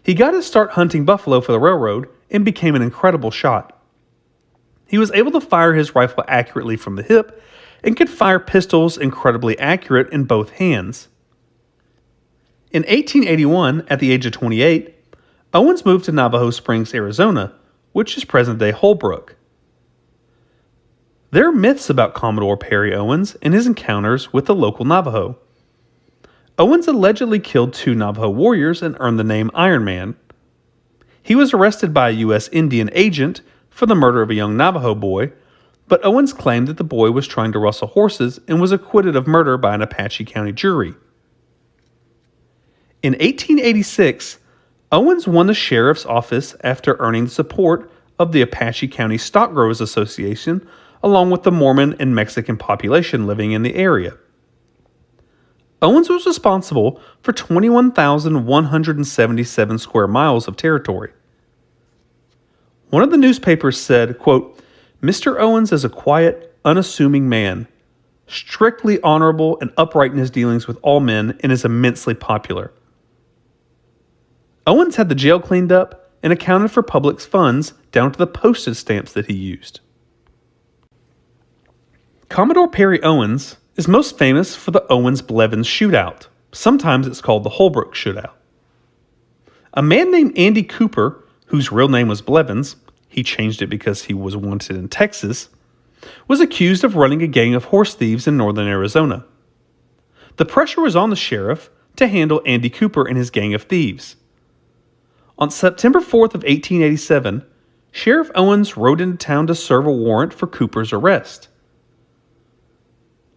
He got his start hunting buffalo for the railroad and became an incredible shot. He was able to fire his rifle accurately from the hip and could fire pistols incredibly accurate in both hands. In 1881, at the age of 28, Owens moved to Navajo Springs, Arizona, which is present-day Holbrook. There are myths about Commodore Perry Owens and his encounters with the local Navajo. Owens allegedly killed 2 Navajo warriors and earned the name Iron Man. He was arrested by a U.S. Indian agent for the murder of a young Navajo boy, but Owens claimed that the boy was trying to rustle horses and was acquitted of murder by an Apache County jury. In 1886, Owens won the sheriff's office after earning the support of the Apache County Stockgrowers Association, along with the Mormon and Mexican population living in the area. Owens was responsible for 21,177 square miles of territory. One of the newspapers said, quote, "Mr. Owens is a quiet, unassuming man, strictly honorable and upright in his dealings with all men, and is immensely popular." Owens had the jail cleaned up and accounted for public funds down to the postage stamps that he used. Commodore Perry Owens is most famous for the Owens-Blevins shootout. Sometimes it's called the Holbrook shootout. A man named Andy Cooper, whose real name was Blevins, he changed it because he was wanted in Texas, was accused of running a gang of horse thieves in northern Arizona. The pressure was on the sheriff to handle Andy Cooper and his gang of thieves. On September 4th of 1887, Sheriff Owens rode into town to serve a warrant for Cooper's arrest.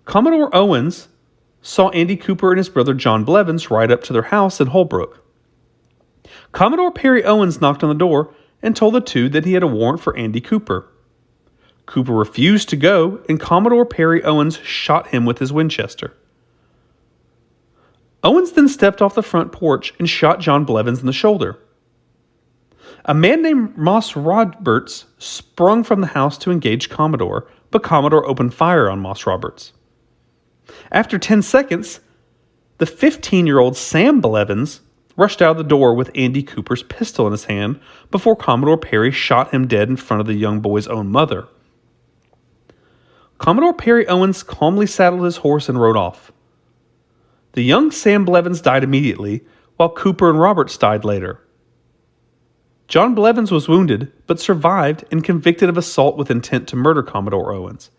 Commodore Owens saw Andy Cooper and his brother John Blevins ride up to their house in Holbrook. Commodore Perry Owens knocked on the door and told the two that he had a warrant for Andy Cooper. Cooper refused to go, and Commodore Perry Owens shot him with his Winchester. Owens then stepped off the front porch and shot John Blevins in the shoulder. A man named Moss Roberts sprung from the house to engage Commodore, but Commodore opened fire on Moss Roberts. After 10 seconds, the 15-year-old Sam Blevins rushed out of the door with Andy Cooper's pistol in his hand before Commodore Perry shot him dead in front of the young boy's own mother. Commodore Perry Owens calmly saddled his horse and rode off. The young Sam Blevins died immediately, while Cooper and Roberts died later. John Blevins was wounded, but survived and convicted of assault with intent to murder Commodore Owens.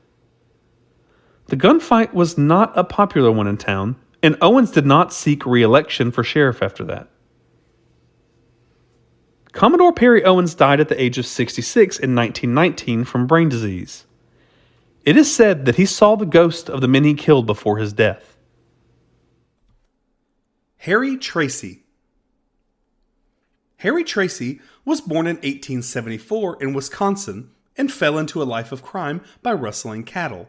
The gunfight was not a popular one in town, and Owens did not seek re-election for sheriff after that. Commodore Perry Owens died at the age of 66 in 1919 from brain disease. It is said that he saw the ghost of the men he killed before his death. Harry Tracy. Harry Tracy was born in 1874 in Wisconsin and fell into a life of crime by rustling cattle.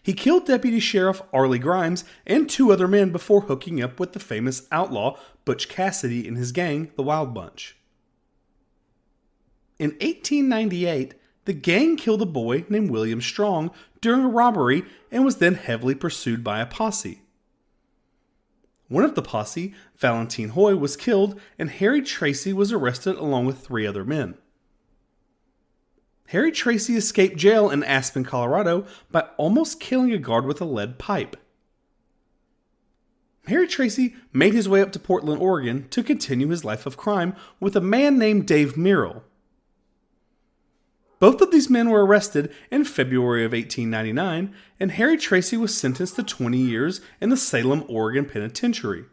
He killed Deputy Sheriff Arlie Grimes and 2 other men before hooking up with the famous outlaw Butch Cassidy and his gang, the Wild Bunch. In 1898, the gang killed a boy named William Strong during a robbery and was then heavily pursued by a posse. One of the posse, Valentine Hoy, was killed, and Harry Tracy was arrested along with 3 other men. Harry Tracy escaped jail in Aspen, Colorado by almost killing a guard with a lead pipe. Harry Tracy made his way up to Portland, Oregon to continue his life of crime with a man named Dave Merrill. Both of these men were arrested in February of 1899, and Harry Tracy was sentenced to 20 years in the Salem, Oregon Penitentiary.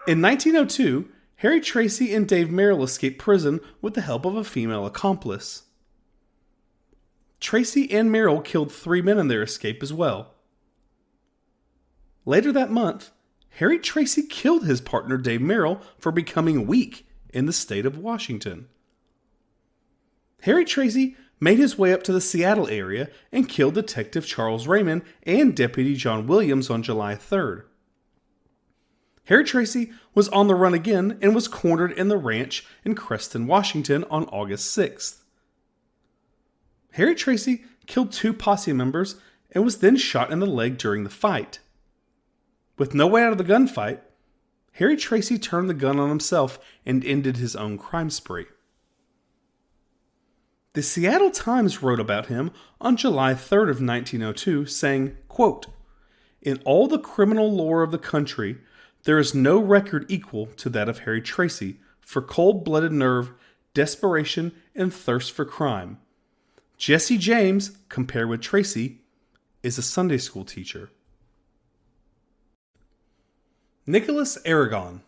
In 1902, Harry Tracy and Dave Merrill escaped prison with the help of a female accomplice. Tracy and Merrill killed 3 men in their escape as well. Later that month, Harry Tracy killed his partner Dave Merrill for becoming weak in the state of Washington. Harry Tracy made his way up to the Seattle area and killed Detective Charles Raymond and Deputy John Williams on July 3rd. Harry Tracy was on the run again and was cornered in the ranch in Creston, Washington on August 6th. Harry Tracy killed 2 posse members and was then shot in the leg during the fight. With no way out of the gunfight, Harry Tracy turned the gun on himself and ended his own crime spree. The Seattle Times wrote about him on July 3rd of 1902, saying, quote, "In all the criminal lore of the country, there is no record equal to that of Harry Tracy for cold-blooded nerve, desperation, and thirst for crime. Jesse James, compared with Tracy, is a Sunday school teacher." Nicholas Aragon.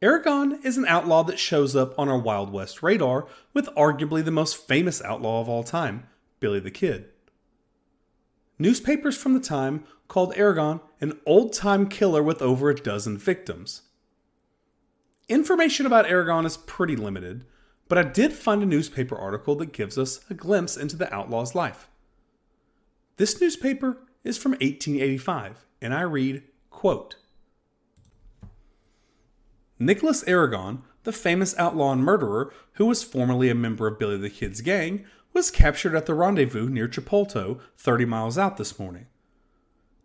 Aragon is an outlaw that shows up on our Wild West radar with arguably the most famous outlaw of all time, Billy the Kid. Newspapers from the time called Aragon an old-time killer with over a dozen victims. Information about Aragon is pretty limited, but I did find a newspaper article that gives us a glimpse into the outlaw's life. This newspaper is from 1885, and I read, quote, "Nicholas Aragon, the famous outlaw and murderer who was formerly a member of Billy the Kid's gang, was captured at the rendezvous near Chapulto, 30 miles out this morning.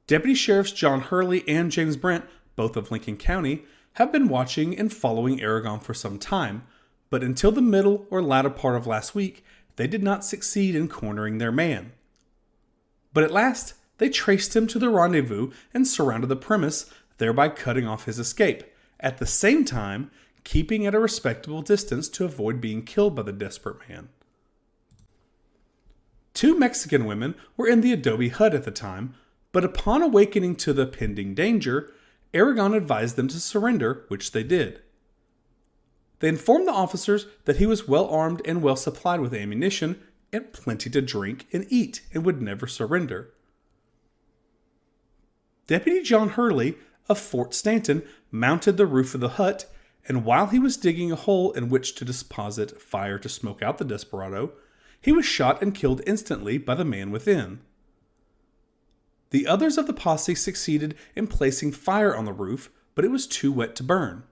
Deputy Sheriffs John Hurley and James Brent, both of Lincoln County, have been watching and following Aragon for some time, but until the middle or latter part of last week, they did not succeed in cornering their man. But at last, they traced him to the rendezvous and surrounded the premise, thereby cutting off his escape, at the same time keeping at a respectable distance to avoid being killed by the desperate man. 2 Mexican women were in the adobe hut at the time, but upon awakening to the pending danger, Aragon advised them to surrender, which they did. They informed the officers that he was well armed and well supplied with ammunition and plenty to drink and eat and would never surrender. Deputy John Hurley of Fort Stanton mounted the roof of the hut, and while he was digging a hole in which to deposit fire to smoke out the desperado, he was shot and killed instantly by the man within. The others of the posse succeeded in placing fire on the roof, but it was too wet to burn.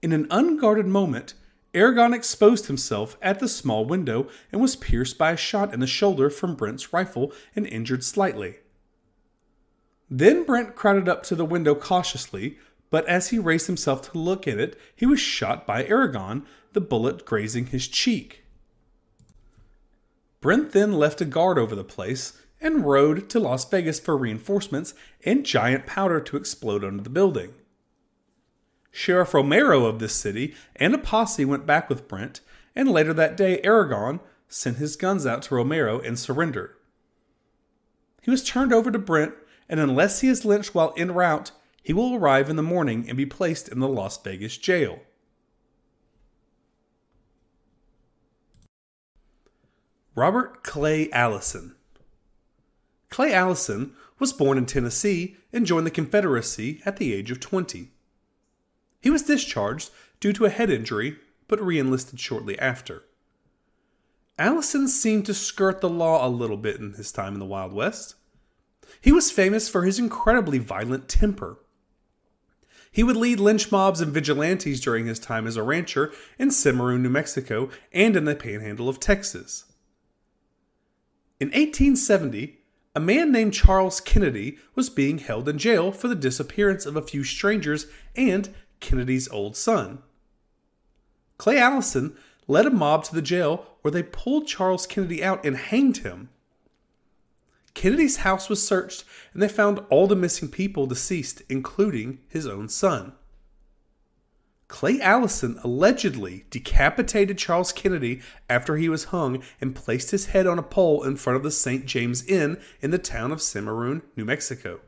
In an unguarded moment, Aragon exposed himself at the small window and was pierced by a shot in the shoulder from Brent's rifle and injured slightly. Then Brent crowded up to the window cautiously, but as he raised himself to look at it, he was shot by Aragon, the bullet grazing his cheek. Brent then left a guard over the place and rode to Las Vegas for reinforcements and giant powder to explode under the building. Sheriff Romero of this city and a posse went back with Brent, and later that day Aragon sent his guns out to Romero and surrendered. He was turned over to Brent, and unless he is lynched while en route, he will arrive in the morning and be placed in the Las Vegas jail. Robert Clay Allison. Clay Allison was born in Tennessee and joined the Confederacy at the age of 20. He was discharged due to a head injury, but re-enlisted shortly after. Allison seemed to skirt the law a little bit in his time in the Wild West. He was famous for his incredibly violent temper. He would lead lynch mobs and vigilantes during his time as a rancher in Cimarron, New Mexico, and in the Panhandle of Texas. In 1870, a man named Charles Kennedy was being held in jail for the disappearance of a few strangers and Kennedy's old son. Clay Allison led a mob to the jail where they pulled Charles Kennedy out and hanged him. Kennedy's house was searched and they found all the missing people deceased, including his own son. Clay Allison allegedly decapitated Charles Kennedy after he was hung and placed his head on a pole in front of the St. James Inn in the town of Cimarron, New Mexico.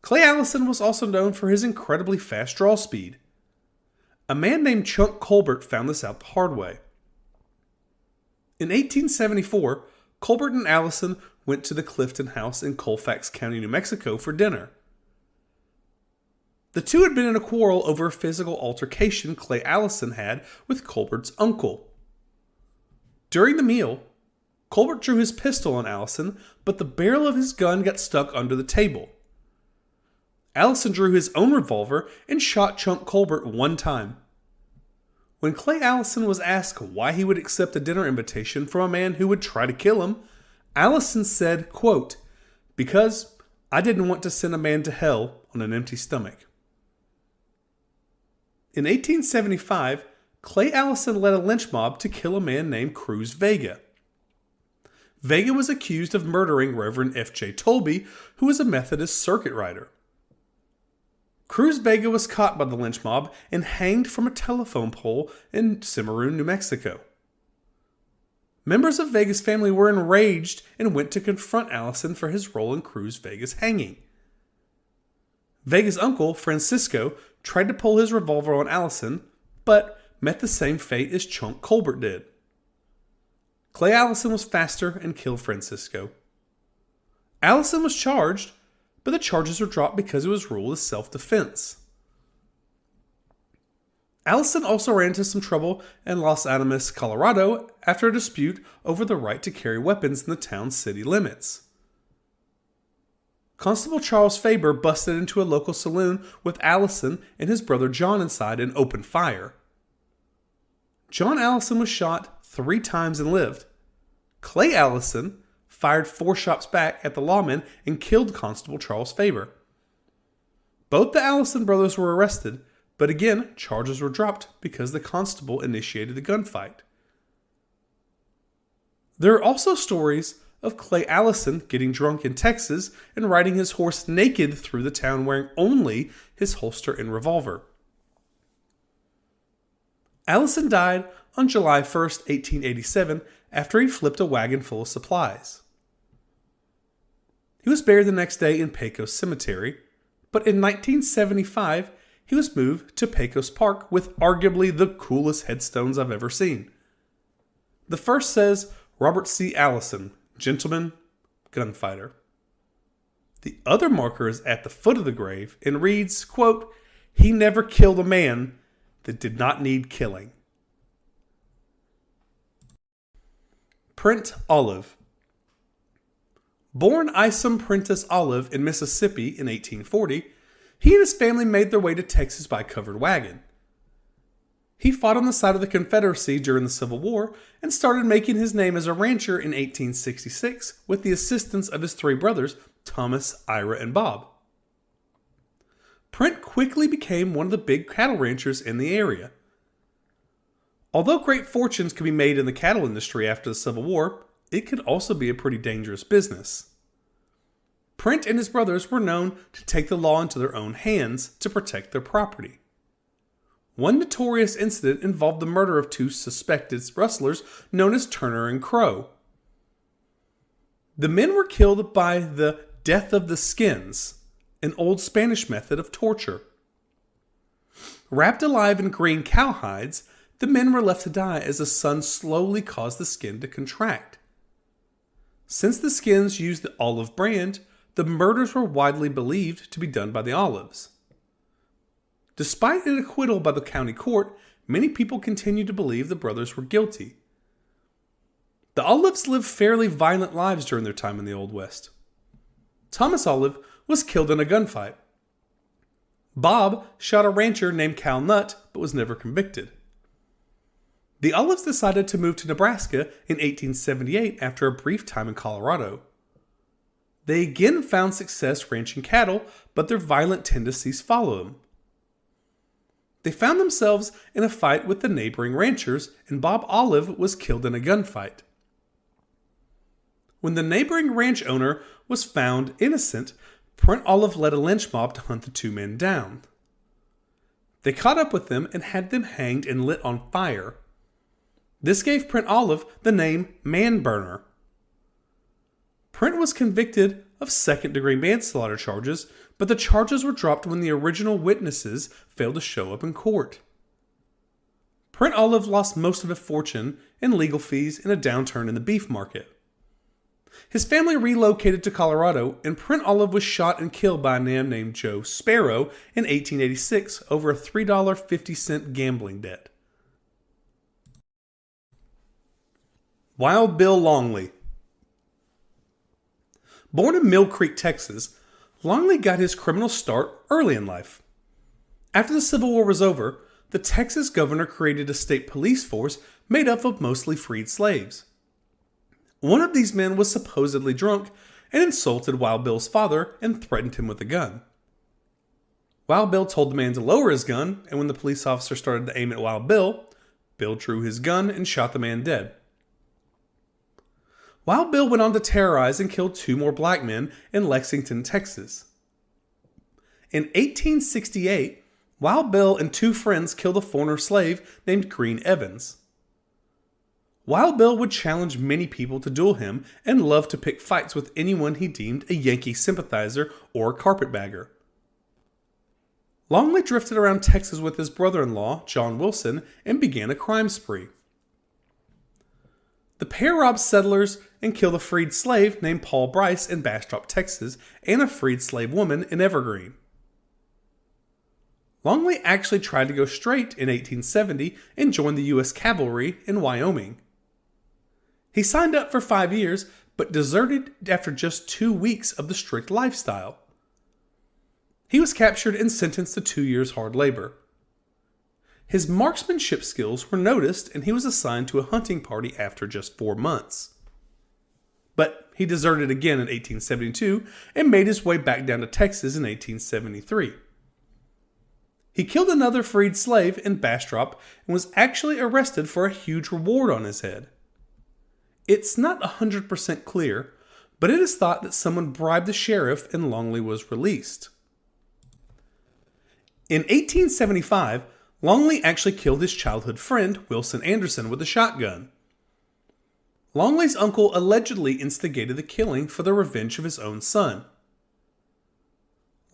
Clay Allison was also known for his incredibly fast draw speed. A man named Chunk Colbert found this out the hard way. In 1874, Colbert and Allison went to the Clifton House in Colfax County, New Mexico for dinner. The two had been in a quarrel over a physical altercation Clay Allison had with Colbert's uncle. During the meal, Colbert drew his pistol on Allison, but the barrel of his gun got stuck under the table. Allison drew his own revolver and shot Chunk Colbert one time. When Clay Allison was asked why he would accept a dinner invitation from a man who would try to kill him, Allison said, quote, "Because I didn't want to send a man to hell on an empty stomach." In 1875, Clay Allison led a lynch mob to kill a man named Cruz Vega. Vega was accused of murdering Reverend F.J. Tolby, who was a Methodist circuit rider. Cruz Vega was caught by the lynch mob and hanged from a telephone pole in Cimarron, New Mexico. Members of Vega's family were enraged and went to confront Allison for his role in Cruz Vega's hanging. Vega's uncle, Francisco, tried to pull his revolver on Allison, but met the same fate as Chunk Colbert did. Clay Allison was faster and killed Francisco. Allison was charged, but the charges were dropped because it was ruled as self-defense. Allison also ran into some trouble in Los Alamos, Colorado, after a dispute over the right to carry weapons in the town's city limits. Constable Charles Faber busted into a local saloon with Allison and his brother John inside and opened fire. John Allison was shot 3 times and lived. Clay Allison fired 4 shots back at the lawman and killed Constable Charles Faber. Both the Allison brothers were arrested, but again, charges were dropped because the constable initiated the gunfight. There are also stories of Clay Allison getting drunk in Texas and riding his horse naked through the town wearing only his holster and revolver. Allison died on July 1st, 1887, after he flipped a wagon full of supplies. He was buried the next day in Pecos Cemetery, but in 1975, he was moved to Pecos Park with arguably the coolest headstones I've ever seen. The first says, "Robert C. Allison, Gentleman, Gunfighter." The other marker is at the foot of the grave and reads, quote, "He never killed a man that did not need killing." Prent Olive. Born Isom Prentice Olive in Mississippi in 1840, he and his family made their way to Texas by covered wagon. He fought on the side of the Confederacy during the Civil War and started making his name as a rancher in 1866 with the assistance of his 3 brothers, Thomas, Ira, and Bob. Prent quickly became one of the big cattle ranchers in the area. Although great fortunes could be made in the cattle industry after the Civil War, it could also be a pretty dangerous business. Prent and his brothers were known to take the law into their own hands to protect their property. One notorious incident involved the murder of 2 suspected rustlers known as Turner and Crow. The men were killed by the death of the skins, an old Spanish method of torture. Wrapped alive in green cowhides, the men were left to die as the sun slowly caused the skin to contract. Since the skins used the olive brand, the murders were widely believed to be done by the olives. Despite an acquittal by the county court, many people continued to believe the brothers were guilty. The Olives lived fairly violent lives during their time in the Old West. Thomas Olive was killed in a gunfight. Bob shot a rancher named Cal Nutt, but was never convicted. The Olives decided to move to Nebraska in 1878 after a brief time in Colorado. They again found success ranching cattle, but their violent tendencies followed them. They found themselves in a fight with the neighboring ranchers, and Bob Olive was killed in a gunfight. When the neighboring ranch owner was found innocent, Prent Olive led a lynch mob to hunt the 2 men down. They caught up with them and had them hanged and lit on fire. This gave Prent Olive the name Man Burner. Prent was convicted of second-degree manslaughter charges, but the charges were dropped when the original witnesses failed to show up in court. Prent Olive lost most of his fortune in legal fees and a downturn in the beef market. His family relocated to Colorado, and Prent Olive was shot and killed by a man named Joe Sparrow in 1886 over a $3.50 gambling debt. Wild Bill Longley. Born in Mill Creek, Texas, Longley got his criminal start early in life. After the Civil War was over, the Texas governor created a state police force made up of mostly freed slaves. One of these men was supposedly drunk and insulted Wild Bill's father and threatened him with a gun. Wild Bill told the man to lower his gun, and when the police officer started to aim at Wild Bill, Bill drew his gun and shot the man dead. Wild Bill went on to terrorize and kill 2 more black men in Lexington, Texas. In 1868, Wild Bill and 2 friends killed a former slave named Green Evans. Wild Bill would challenge many people to duel him and loved to pick fights with anyone he deemed a Yankee sympathizer or carpetbagger. Longley drifted around Texas with his brother-in-law, John Wilson, and began a crime spree. The pair robbed settlers and killed a freed slave named Paul Bryce in Bastrop, Texas, and a freed slave woman in Evergreen. Longley actually tried to go straight in 1870 and joined the U.S. Cavalry in Wyoming. He signed up for 5 years, but deserted after just 2 weeks of the strict lifestyle. He was captured and sentenced to 2 years hard labor. His marksmanship skills were noticed, and he was assigned to a hunting party after just 4 months. But he deserted again in 1872 and made his way back down to Texas in 1873. He killed another freed slave in Bastrop and was actually arrested for a huge reward on his head. It's not 100% clear, but it is thought that someone bribed the sheriff and Longley was released. In 1875, Longley actually killed his childhood friend, Wilson Anderson, with a shotgun. Longley's uncle allegedly instigated the killing for the revenge of his own son.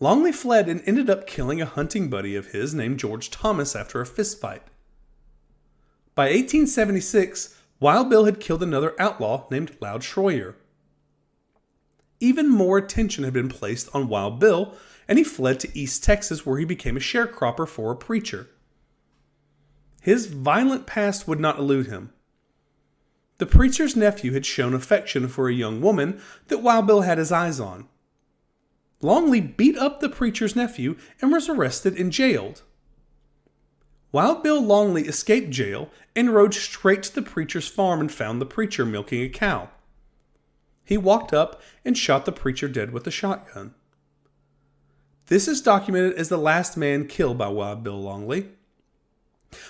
Longley fled and ended up killing a hunting buddy of his named George Thomas after a fistfight. By 1876, Wild Bill had killed another outlaw named Loud Schroyer. Even more attention had been placed on Wild Bill, and he fled to East Texas where he became a sharecropper for a preacher. His violent past would not elude him. The preacher's nephew had shown affection for a young woman that Wild Bill had his eyes on. Longley beat up the preacher's nephew and was arrested and jailed. Wild Bill Longley escaped jail and rode straight to the preacher's farm and found the preacher milking a cow. He walked up and shot the preacher dead with a shotgun. This is documented as the last man killed by Wild Bill Longley.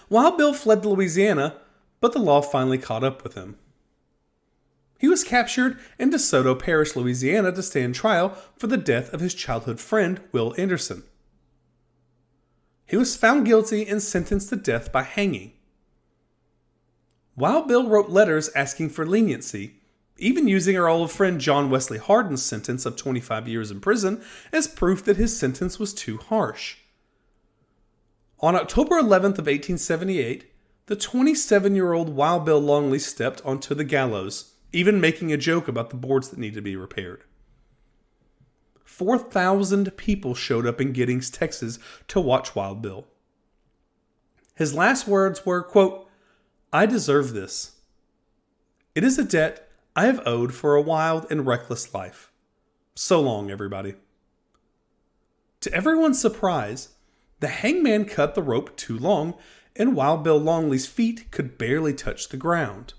Wild Bill fled to Louisiana, but the law finally caught up with him. He was captured in DeSoto Parish, Louisiana, to stand trial for the death of his childhood friend, Will Anderson. He was found guilty and sentenced to death by hanging. Wild Bill wrote letters asking for leniency, even using our old friend John Wesley Hardin's sentence of 25 years in prison as proof that his sentence was too harsh. On October 11th of 1878, the 27-year-old Wild Bill Longley stepped onto the gallows, even making a joke about the boards that needed to be repaired. 4,000 people showed up in Giddings, Texas to watch Wild Bill. His last words were, quote, "I deserve this. It is a debt I have owed for a wild and reckless life. So long, everybody." To everyone's surprise, the hangman cut the rope too long, and Wild Bill Longley's feet could barely touch the ground.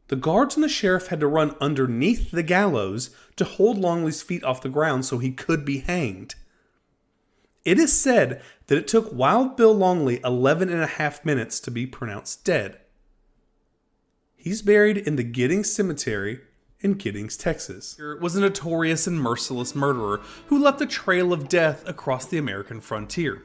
The guards and the sheriff had to run underneath the gallows to hold Longley's feet off the ground so he could be hanged. It is said that it took Wild Bill Longley 11 and a half minutes to be pronounced dead. He's buried in the Giddings Cemetery in Giddings, Texas. He was a notorious and merciless murderer who left a trail of death across the American frontier.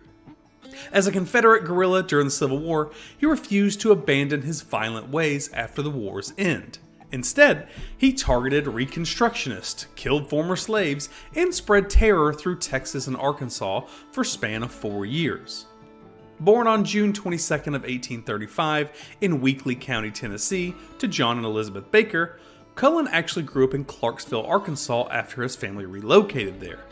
As a Confederate guerrilla during the Civil War, he refused to abandon his violent ways after the war's end. Instead, he targeted Reconstructionists, killed former slaves, and spread terror through Texas and Arkansas for a span of 4 years. Born on June 22nd of 1835 in Weakley County, Tennessee, to John and Elizabeth Baker, Cullen actually grew up in Clarksville, Arkansas after his family relocated there.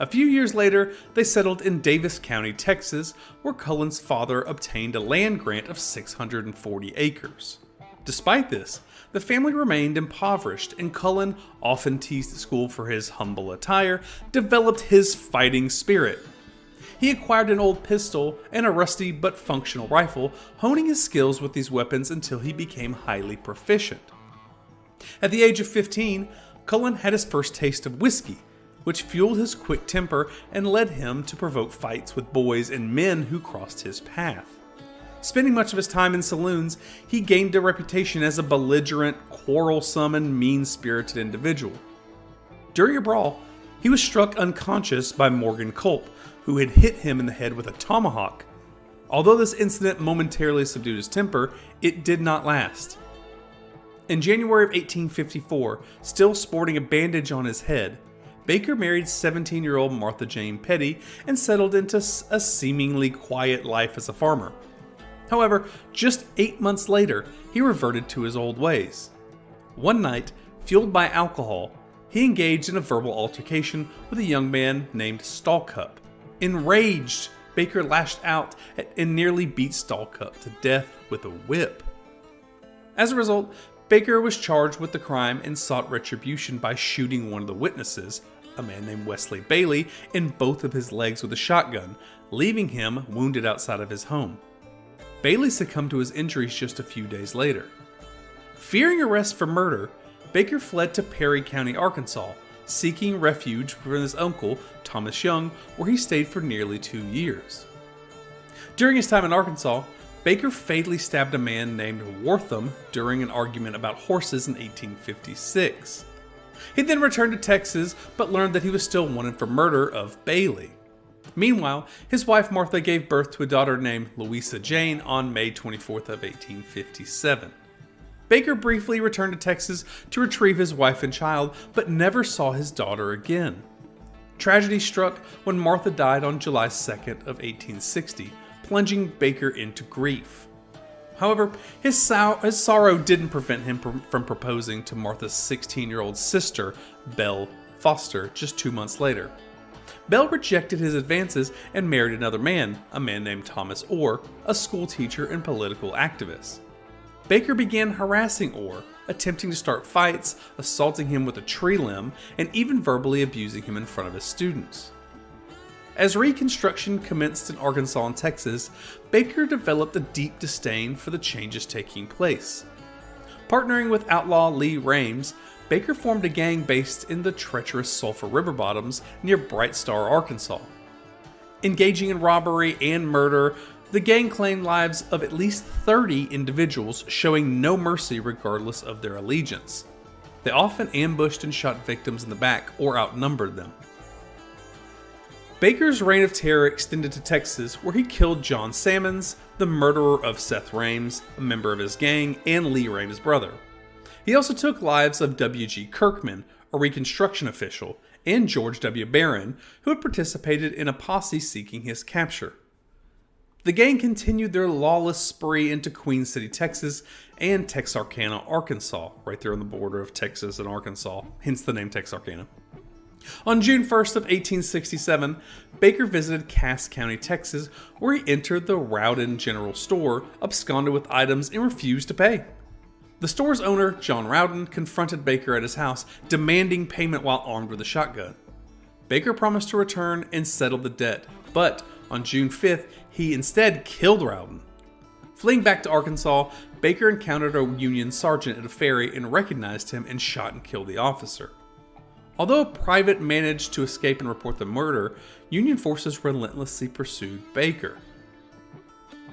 A few years later, they settled in Davis County, Texas, where Cullen's father obtained a land grant of 640 acres. Despite this, the family remained impoverished, and Cullen, often teased at school for his humble attire, developed his fighting spirit. He acquired an old pistol and a rusty but functional rifle, honing his skills with these weapons until he became highly proficient. At the age of 15, Cullen had his first taste of whiskey, which fueled his quick temper and led him to provoke fights with boys and men who crossed his path. Spending much of his time in saloons, he gained a reputation as a belligerent, quarrelsome, and mean-spirited individual. During a brawl, he was struck unconscious by Morgan Culp, who had hit him in the head with a tomahawk. Although this incident momentarily subdued his temper, it did not last. In January of 1854, still sporting a bandage on his head, Baker married 17-year-old Martha Jane Petty and settled into a seemingly quiet life as a farmer. However, just 8 months later, he reverted to his old ways. One night, fueled by alcohol, he engaged in a verbal altercation with a young man named Stallcup. Enraged, Baker lashed out and nearly beat Stallcup to death with a whip. As a result, Baker was charged with the crime and sought retribution by shooting one of the witnesses, a man named Wesley Bailey, in both of his legs with a shotgun, leaving him wounded outside of his home. Bailey succumbed to his injuries just a few days later. Fearing arrest for murder, Baker fled to Perry County, Arkansas, seeking refuge from his uncle, Thomas Young, where he stayed for nearly 2 years. During his time in Arkansas, Baker fatally stabbed a man named Wortham during an argument about horses in 1856. He then returned to Texas, but learned that he was still wanted for murder of Bailey. Meanwhile, his wife Martha gave birth to a daughter named Louisa Jane on May 24th of 1857. Baker briefly returned to Texas to retrieve his wife and child, but never saw his daughter again. Tragedy struck when Martha died on July 2nd of 1860, plunging Baker into grief. However, his sorrow didn't prevent him from proposing to Martha's 16-year-old sister, Belle Foster, just 2 months later. Belle rejected his advances and married another man, a man named Thomas Orr, a school teacher and political activist. Baker began harassing Orr, attempting to start fights, assaulting him with a tree limb, and even verbally abusing him in front of his students. As Reconstruction commenced in Arkansas and Texas, Baker developed a deep disdain for the changes taking place. Partnering with outlaw Lee Rames, Baker formed a gang based in the treacherous Sulphur River bottoms near Bright Star, Arkansas. Engaging in robbery and murder, the gang claimed lives of at least 30 individuals, showing no mercy regardless of their allegiance. They often ambushed and shot victims in the back or outnumbered them. Baker's reign of terror extended to Texas, where he killed John Sammons, the murderer of Seth Rames, a member of his gang, and Lee Rames' brother. He also took lives of W.G. Kirkman, a Reconstruction official, and George W. Barron, who had participated in a posse seeking his capture. The gang continued their lawless spree into Queen City, Texas, and Texarkana, Arkansas, right there on the border of Texas and Arkansas, hence the name Texarkana. On June 1st of 1867, Baker visited Cass County, Texas, where he entered the Rowden General Store, absconded with items, and refused to pay. The store's owner, John Rowden, confronted Baker at his house, demanding payment while armed with a shotgun. Baker promised to return and settle the debt, but on June 5th, he instead killed Rowden. Fleeing back to Arkansas, Baker encountered a Union sergeant at a ferry and recognized him and shot and killed the officer. Although a private managed to escape and report the murder, Union forces relentlessly pursued Baker.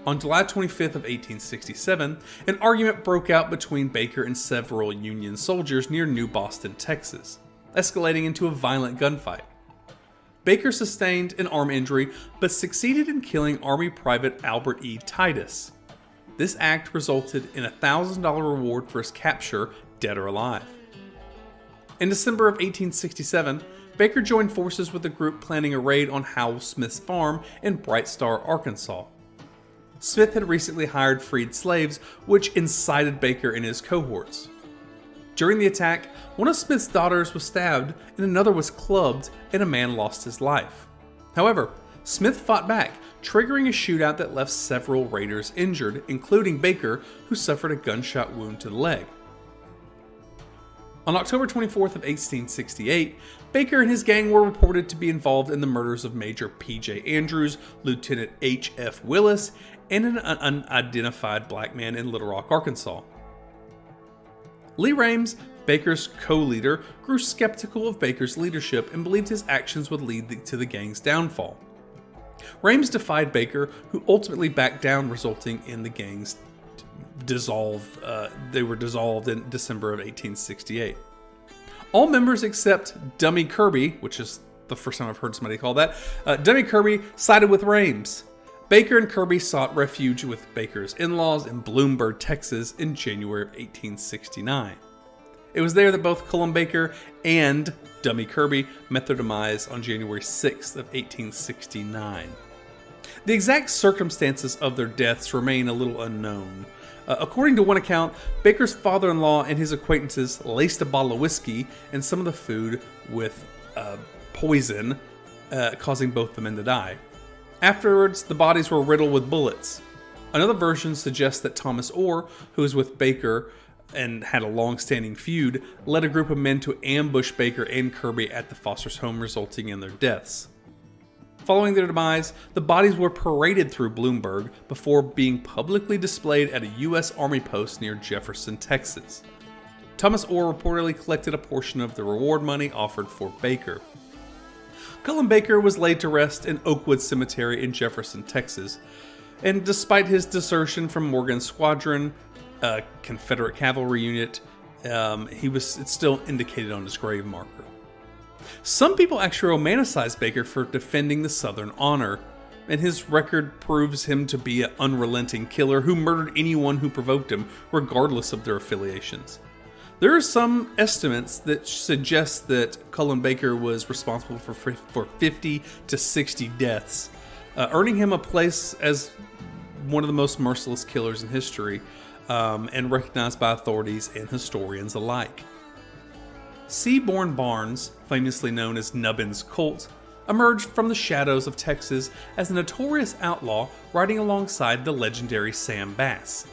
On July 25th of 1867, an argument broke out between Baker and several Union soldiers near New Boston, Texas, escalating into a violent gunfight. Baker sustained an arm injury, but succeeded in killing Army Private Albert E. Titus. This act resulted in a $1,000 reward for his capture, dead or alive. In December of 1867, Baker joined forces with a group planning a raid on Howell Smith's farm in Bright Star, Arkansas. Smith had recently hired freed slaves, which incited Baker and his cohorts. During the attack, one of Smith's daughters was stabbed and another was clubbed, and a man lost his life. However, Smith fought back, triggering a shootout that left several raiders injured, including Baker, who suffered a gunshot wound to the leg. On October 24th of 1868, Baker and his gang were reported to be involved in the murders of Major P.J. Andrews, Lieutenant H.F. Willis, and an unidentified black man in Little Rock, Arkansas. Lee Rames Baker's co-leader grew skeptical of Baker's leadership and believed his actions would lead to the gang's downfall. Rames defied Baker, who ultimately backed down, resulting in the gang's dissolve. They were dissolved in December of 1868. All members except Dummy Kirby, which is the first time I've heard somebody call that, Dummy Kirby sided with Rames. Baker and Kirby sought refuge with Baker's in-laws in Bloomberg, Texas in January of 1869. It was there that both Cullen Baker and Dummy Kirby met their demise on January 6th of 1869. The exact circumstances of their deaths remain a little unknown. According to one account, Baker's father-in-law and his acquaintances laced a bottle of whiskey and some of the food with poison, causing both the men to die. Afterwards, the bodies were riddled with bullets. Another version suggests that Thomas Orr, who was with Baker and had a long-standing feud, led a group of men to ambush Baker and Kirby at the Foster's home, resulting in their deaths. Following their demise, the bodies were paraded through Bloomberg before being publicly displayed at a U.S. Army post near Jefferson, Texas. Thomas Orr reportedly collected a portion of the reward money offered for Baker. Cullen Baker was laid to rest in Oakwood Cemetery in Jefferson, Texas, and despite his desertion from Morgan's squadron, a Confederate cavalry unit, it's still indicated on his grave marker. Some people actually romanticize Baker for defending the Southern honor, and his record proves him to be an unrelenting killer who murdered anyone who provoked him, regardless of their affiliations. There are some estimates that suggest that Cullen Baker was responsible for 50 to 60 deaths, earning him a place as one of the most merciless killers in history, and recognized by authorities and historians alike. Seaborn Barnes, famously known as Nubbin's Colt, emerged from the shadows of Texas as a notorious outlaw riding alongside the legendary Sam Bass.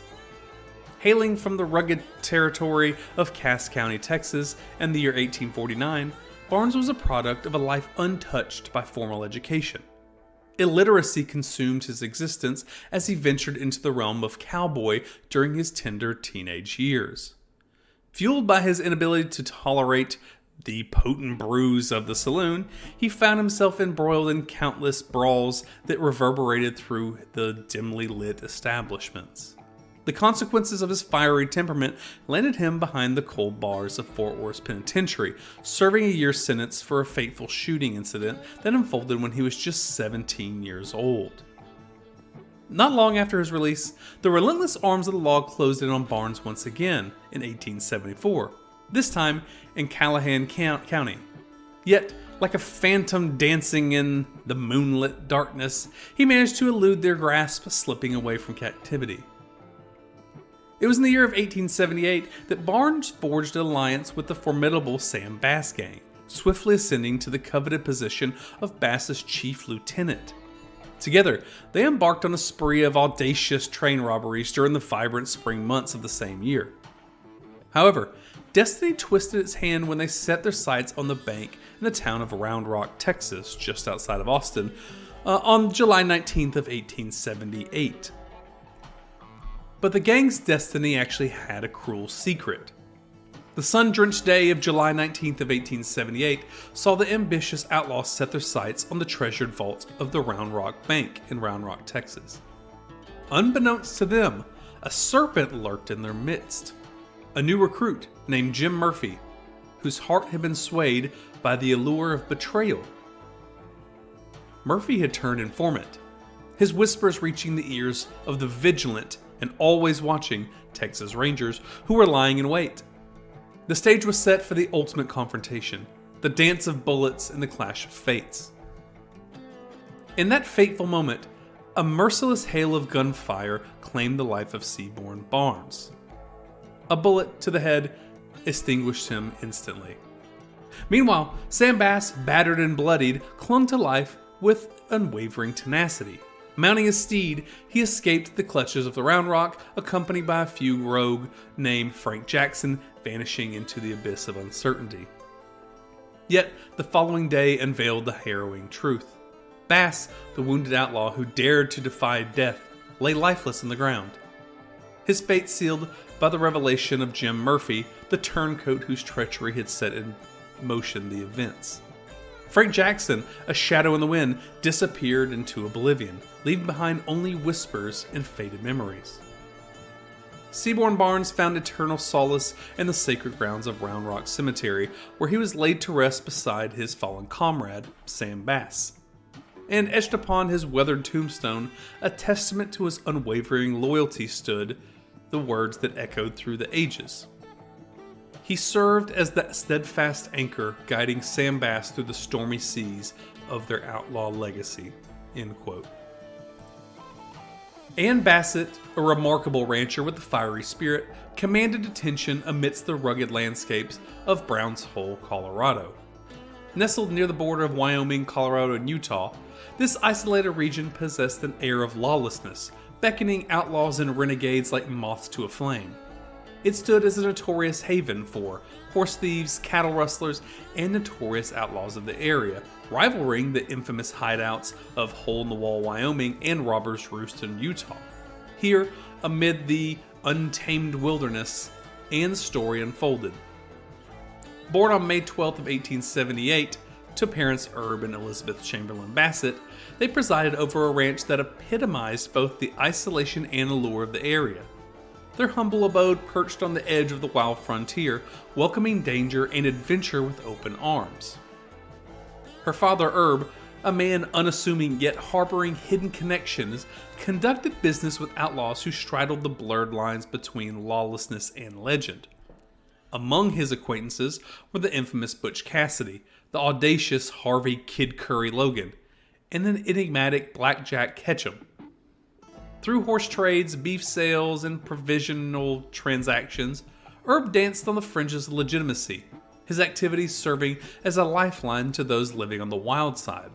Hailing from the rugged territory of Cass County, Texas, in the year 1849, Barnes was a product of a life untouched by formal education. Illiteracy consumed his existence as he ventured into the realm of cowboy during his tender teenage years. Fueled by his inability to tolerate the potent brews of the saloon, he found himself embroiled in countless brawls that reverberated through the dimly lit establishments. The consequences of his fiery temperament landed him behind the cold bars of Fort Worth Penitentiary, serving a year's sentence for a fateful shooting incident that unfolded when he was just 17 years old. Not long after his release, the relentless arms of the law closed in on Barnes once again in 1874, this time in Callahan County. Yet, like a phantom dancing in the moonlit darkness, he managed to elude their grasp, slipping away from captivity. It was in the year of 1878 that Barnes forged an alliance with the formidable Sam Bass gang, swiftly ascending to the coveted position of Bass's chief lieutenant. Together, they embarked on a spree of audacious train robberies during the vibrant spring months of the same year. However, destiny twisted its hand when they set their sights on the bank in the town of Round Rock, Texas, just outside of Austin, on July 19th of 1878. But the gang's destiny actually had a cruel secret. The sun-drenched day of July 19th of 1878 saw the ambitious outlaws set their sights on the treasured vault of the Round Rock Bank in Round Rock, Texas. Unbeknownst to them, a serpent lurked in their midst. A new recruit named Jim Murphy, whose heart had been swayed by the allure of betrayal. Murphy had turned informant, his whispers reaching the ears of the vigilant and always watching Texas Rangers who were lying in wait. The stage was set for the ultimate confrontation, the dance of bullets and the clash of fates. In that fateful moment, a merciless hail of gunfire claimed the life of Seaborn Barnes. A bullet to the head extinguished him instantly. Meanwhile, Sam Bass, battered and bloodied, clung to life with unwavering tenacity. Mounting his steed, he escaped the clutches of the Round Rock, accompanied by a few rogue named Frank Jackson, vanishing into the abyss of uncertainty. Yet, the following day unveiled the harrowing truth. Bass, the wounded outlaw who dared to defy death, lay lifeless on the ground. his fate sealed by the revelation of Jim Murphy, the turncoat whose treachery had set in motion the events. Frank Jackson, a shadow in the wind, disappeared into oblivion, leaving behind only whispers and faded memories. Seaborn Barnes found eternal solace in the sacred grounds of Round Rock Cemetery, where he was laid to rest beside his fallen comrade, Sam Bass. And etched upon his weathered tombstone, a testament to his unwavering loyalty, stood the words that echoed through the ages. He served as that steadfast anchor guiding Sam Bass through the stormy seas of their outlaw legacy. End quote. Ann Bassett, a remarkable rancher with a fiery spirit, commanded attention amidst the rugged landscapes of Browns Hole, Colorado. Nestled near the border of Wyoming, Colorado, and Utah, this isolated region possessed an air of lawlessness, beckoning outlaws and renegades like moths to a flame. It stood as a notorious haven for horse thieves, cattle rustlers, and notorious outlaws of the area, rivaling the infamous hideouts of Hole-in-the-Wall, Wyoming, and Robber's Roost in Utah. Here, amid the untamed wilderness, Ann's story unfolded. Born on May 12th of 1878 to parents Herb and Elizabeth Chamberlain Bassett, they presided over a ranch that epitomized both the isolation and allure of the area. Their humble abode perched on the edge of the wild frontier, welcoming danger and adventure with open arms. Her father Herb, a man unassuming yet harboring hidden connections, conducted business with outlaws who straddled the blurred lines between lawlessness and legend. Among his acquaintances were the infamous Butch Cassidy, the audacious Harvey Kid Curry Logan, and the enigmatic Blackjack Ketchum. Through horse trades, beef sales, and provisional transactions, Herb danced on the fringes of legitimacy, his activities serving as a lifeline to those living on the wild side.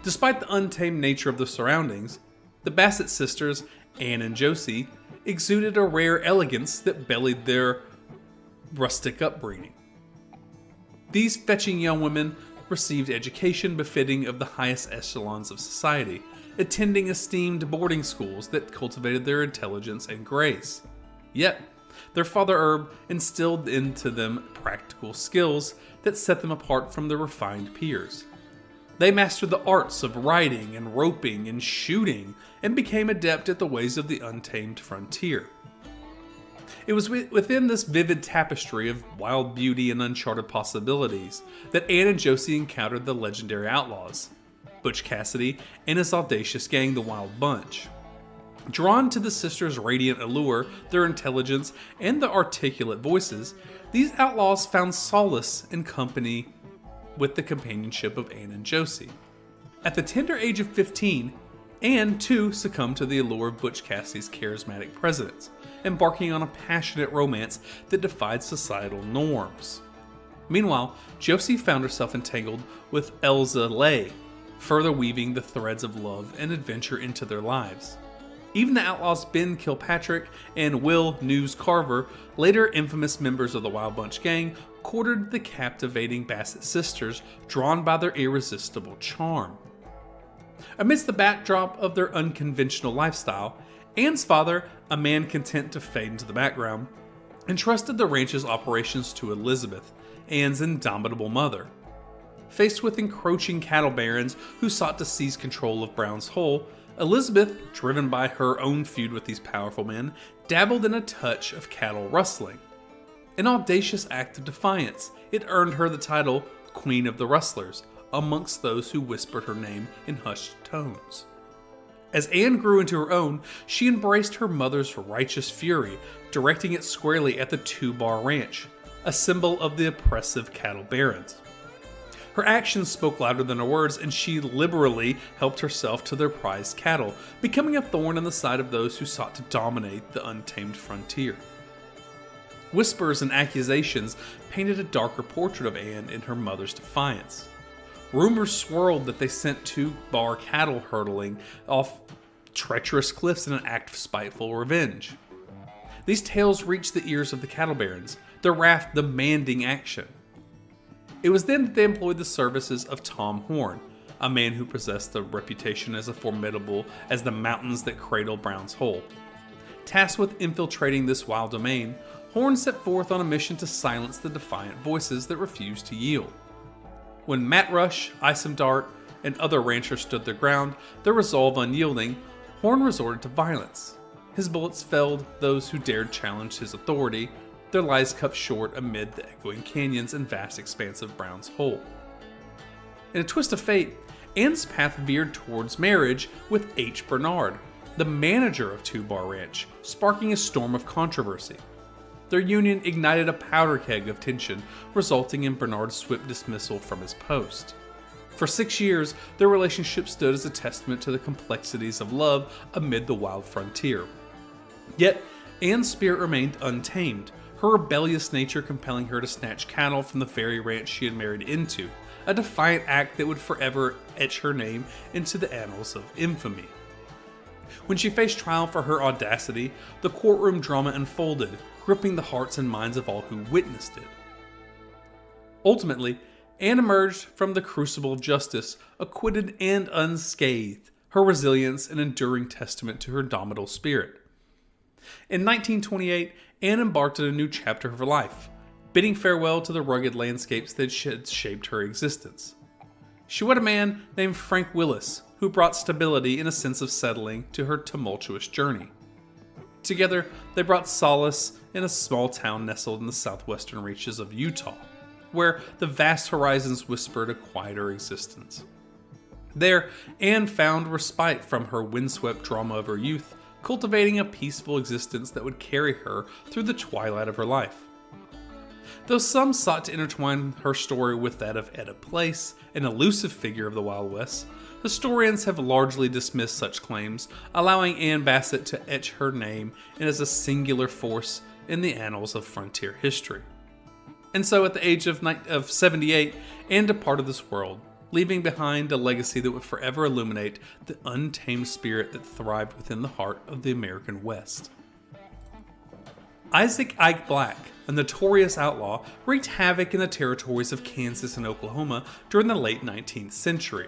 Despite the untamed nature of the surroundings, the Bassett sisters, Ann and Josie, exuded a rare elegance that belied their rustic upbringing. These fetching young women received education befitting of the highest echelons of society, attending esteemed boarding schools that cultivated their intelligence and grace. Yet, their father Herb instilled into them practical skills that set them apart from their refined peers. They mastered the arts of riding and roping and shooting, and became adept at the ways of the untamed frontier. It was within this vivid tapestry of wild beauty and uncharted possibilities that Ann and Josie encountered the legendary outlaws, Butch Cassidy and his audacious gang, the Wild Bunch. Drawn to the sisters' radiant allure, their intelligence, and the articulate voices, these outlaws found solace in company with the companionship of Ann and Josie. At the tender age of 15, Ann too succumbed to the allure of Butch Cassidy's charismatic presence, embarking on a passionate romance that defied societal norms. Meanwhile, Josie found herself entangled with Elza Lay, further weaving the threads of love and adventure into their lives. Even the outlaws Ben Kilpatrick and Will News Carver, later infamous members of the Wild Bunch gang, courted the captivating Bassett sisters, drawn by their irresistible charm. Amidst the backdrop of their unconventional lifestyle, Ann's father, a man content to fade into the background, entrusted the ranch's operations to Elizabeth, Ann's indomitable mother. Faced with encroaching cattle barons who sought to seize control of Brown's Hole, Elizabeth, driven by her own feud with these powerful men, dabbled in a touch of cattle rustling. An audacious act of defiance, it earned her the title Queen of the Rustlers, amongst those who whispered her name in hushed tones. As Ann grew into her own, she embraced her mother's righteous fury, directing it squarely at the Two-Bar Ranch, a symbol of the oppressive cattle barons. Her actions spoke louder than her words, and she liberally helped herself to their prized cattle, becoming a thorn in the side of those who sought to dominate the untamed frontier. Whispers and accusations painted a darker portrait of Ann in her mother's defiance. Rumors swirled that they sent Two-Bar cattle hurtling off treacherous cliffs in an act of spiteful revenge. These tales reached the ears of the cattle barons, their wrath demanding action. It was then that they employed the services of Tom Horn, a man who possessed a reputation as formidable as the mountains that cradle Brown's Hole. Tasked with infiltrating this wild domain, Horn set forth on a mission to silence the defiant voices that refused to yield. When Matt Rush, Isom Dart, and other ranchers stood their ground, their resolve unyielding, Horn resorted to violence. His bullets felled those who dared challenge his authority, their lives cut short amid the echoing canyons and vast expanse of Brown's Hole. In a twist of fate, Ann's path veered towards marriage with H. Bernard, the manager of Two Bar Ranch, sparking a storm of controversy. Their union ignited a powder keg of tension, resulting in Bernard's swift dismissal from his post. For 6 years, their relationship stood as a testament to the complexities of love amid the wild frontier. Yet, Ann's spirit remained untamed, her rebellious nature compelling her to snatch cattle from the very ranch she had married into, a defiant act that would forever etch her name into the annals of infamy. When she faced trial for her audacity, the courtroom drama unfolded, gripping the hearts and minds of all who witnessed it. Ultimately, Anne emerged from the crucible of justice, acquitted and unscathed, her resilience an enduring testament to her indomitable spirit. In 1928, Anne embarked on a new chapter of her life, bidding farewell to the rugged landscapes that had shaped her existence. She wed a man named Frank Willis, who brought stability and a sense of settling to her tumultuous journey. Together, they brought solace in a small town nestled in the southwestern reaches of Utah, where the vast horizons whispered a quieter existence. There, Anne found respite from her windswept drama of her youth, cultivating a peaceful existence that would carry her through the twilight of her life. Though some sought to intertwine her story with that of Etta Place, an elusive figure of the Wild West, historians have largely dismissed such claims, allowing Anne Bassett to etch her name as a singular force in the annals of frontier history. And so at the age of 78, Anne departed this world, leaving behind a legacy that would forever illuminate the untamed spirit that thrived within the heart of the American West. Isaac Ike Black, a notorious outlaw, wreaked havoc in the territories of Kansas and Oklahoma during the late 19th century.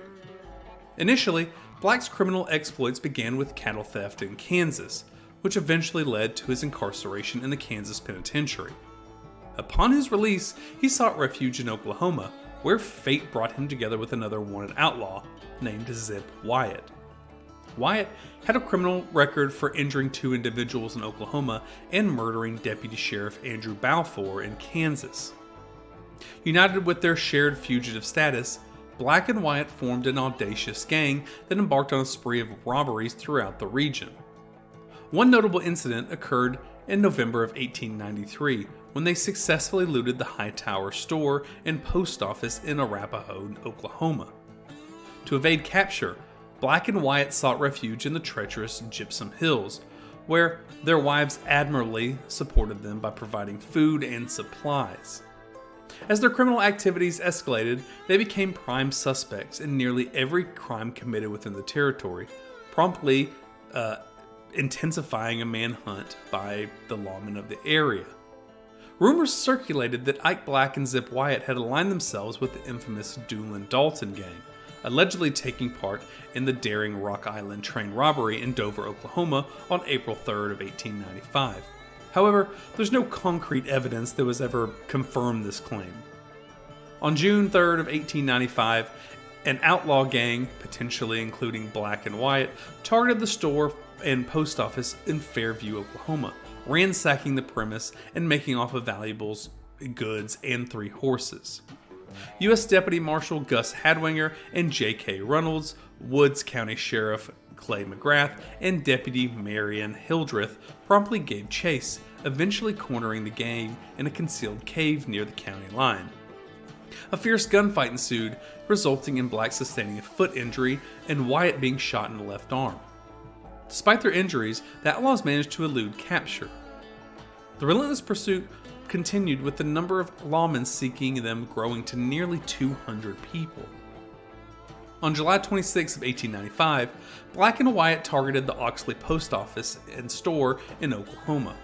Initially, Black's criminal exploits began with cattle theft in Kansas, which eventually led to his incarceration in the Kansas Penitentiary. Upon his release, he sought refuge in Oklahoma, where fate brought him together with another wanted outlaw named Zip Wyatt. Wyatt had a criminal record for injuring 2 individuals in Oklahoma and murdering Deputy Sheriff Andrew Balfour in Kansas. United with their shared fugitive status, Black and Wyatt formed an audacious gang that embarked on a spree of robberies throughout the region. One notable incident occurred in November of 1893, when they successfully looted the Hightower store and post office in Arapahoe, Oklahoma. To evade capture, Black and Wyatt sought refuge in the treacherous Gypsum Hills, where their wives admirably supported them by providing food and supplies. As their criminal activities escalated, they became prime suspects in nearly every crime committed within the territory, promptly intensifying a manhunt by the lawmen of the area. Rumors circulated that Ike Black and Zip Wyatt had aligned themselves with the infamous Doolin Dalton gang, allegedly taking part in the daring Rock Island train robbery in Dover, Oklahoma on April 3rd of 1895. However, there's no concrete evidence that was ever confirmed this claim. On June 3rd of 1895, an outlaw gang, potentially including Black and Wyatt, targeted the store and post office in Fairview, Oklahoma, ransacking the premise and making off with valuables, goods, and 3 horses. U.S. Deputy Marshal Gus Hadwinger and J.K. Reynolds, Woods County Sheriff Clay McGrath, and Deputy Marion Hildreth promptly gave chase, eventually cornering the gang in a concealed cave near the county line. A fierce gunfight ensued, resulting in Black sustaining a foot injury and Wyatt being shot in the left arm. Despite their injuries, the outlaws managed to elude capture. The relentless pursuit continued, with the number of lawmen seeking them growing to nearly 200 people. On July 26 of 1895, Black and Wyatt targeted the Oxley post office and store in Oklahoma.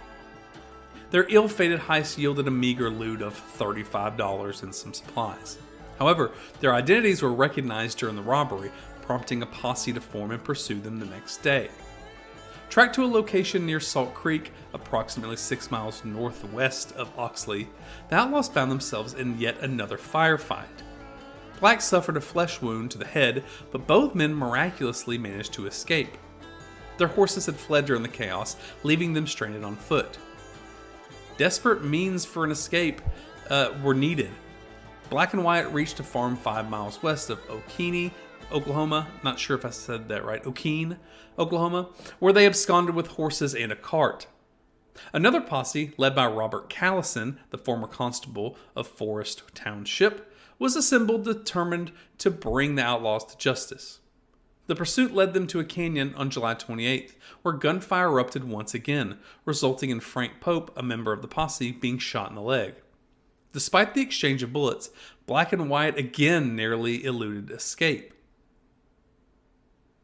Their ill-fated heist yielded a meager loot of $35 and some supplies. However, their identities were recognized during the robbery, prompting a posse to form and pursue them the next day. Tracked to a location near Salt Creek, approximately 6 miles northwest of Oxley, the outlaws found themselves in yet another firefight. Black suffered a flesh wound to the head, but both men miraculously managed to escape. Their horses had fled during the chaos, leaving them stranded on foot. Desperate means for an escape were needed. Black and Wyatt reached a farm 5 miles west of Okeene, Oklahoma. Not sure if I said that right. Okeene, Oklahoma, where they absconded with horses and a cart. Another posse, led by Robert Callison, the former constable of Forest Township, was assembled determined to bring the outlaws to justice. The pursuit led them to a canyon on July 28th, where gunfire erupted once again, resulting in Frank Pope, a member of the posse, being shot in the leg. Despite the exchange of bullets, Black and Wyatt again narrowly eluded escape.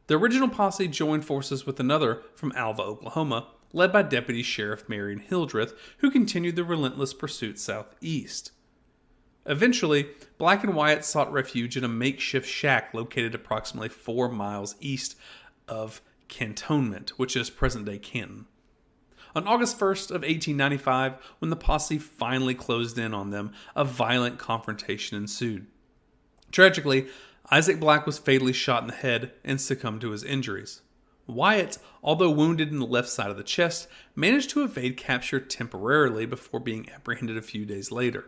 The original posse joined forces with another from Alva, Oklahoma, led by Deputy Sheriff Marion Hildreth, who continued the relentless pursuit southeast. Eventually, Black and Wyatt sought refuge in a makeshift shack located approximately 4 miles east of Cantonment, which is present-day Canton. On August 1st of 1895, when the posse finally closed in on them, a violent confrontation ensued. Tragically, Isaac Black was fatally shot in the head and succumbed to his injuries. Wyatt, although wounded in the left side of the chest, managed to evade capture temporarily before being apprehended a few days later.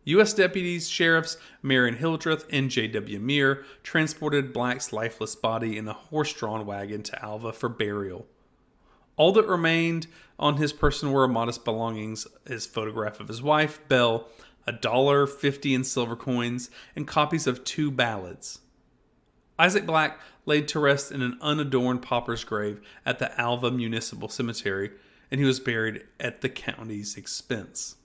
U.S. deputies, sheriffs Marion Hildreth and J.W. Meare transported Black's lifeless body in a horse-drawn wagon to Alva for burial. All that remained on his person were modest belongings, his photograph of his wife, Belle, $1.50 in silver coins, and copies of 2 ballads. Isaac Black laid to rest in an unadorned pauper's grave at the Alva Municipal Cemetery, and he was buried at the county's expense.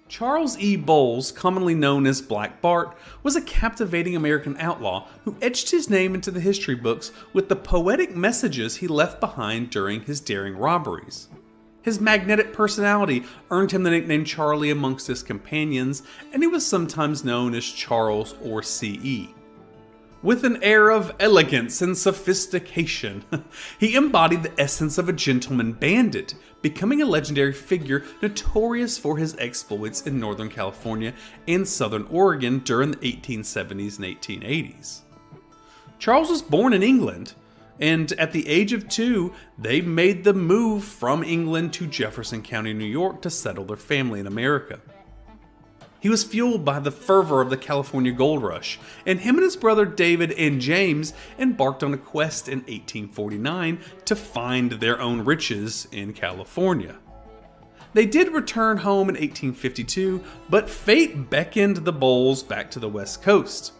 Charles E. Bowles, commonly known as Black Bart, was a captivating American outlaw who etched his name into the history books with the poetic messages he left behind during his daring robberies. His magnetic personality earned him the nickname Charlie amongst his companions, and he was sometimes known as Charles or C.E. With an air of elegance and sophistication, he embodied the essence of a gentleman bandit, becoming a legendary figure notorious for his exploits in Northern California and Southern Oregon during the 1870s and 1880s. Charles was born in England, and at the age of 2, they made the move from England to Jefferson County, New York to settle their family in America. He was fueled by the fervor of the California Gold Rush, and him and his brother David and James embarked on a quest in 1849 to find their own riches in California. They did return home in 1852, but fate beckoned the Bowles back to the West Coast.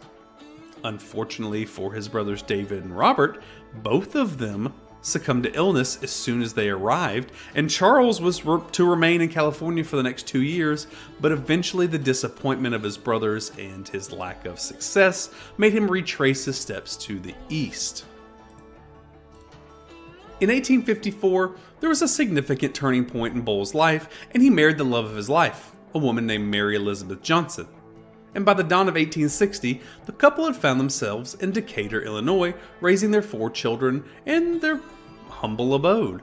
Unfortunately for his brothers David and Robert, both of them succumbed to illness as soon as they arrived, and Charles was to remain in California for the next 2 years, but eventually the disappointment of his brothers and his lack of success made him retrace his steps to the east. In 1854, there was a significant turning point in Bowles' life, and he married the love of his life, a woman named Mary Elizabeth Johnson. And by the dawn of 1860, the couple had found themselves in Decatur, Illinois, raising their 4 children in their humble abode.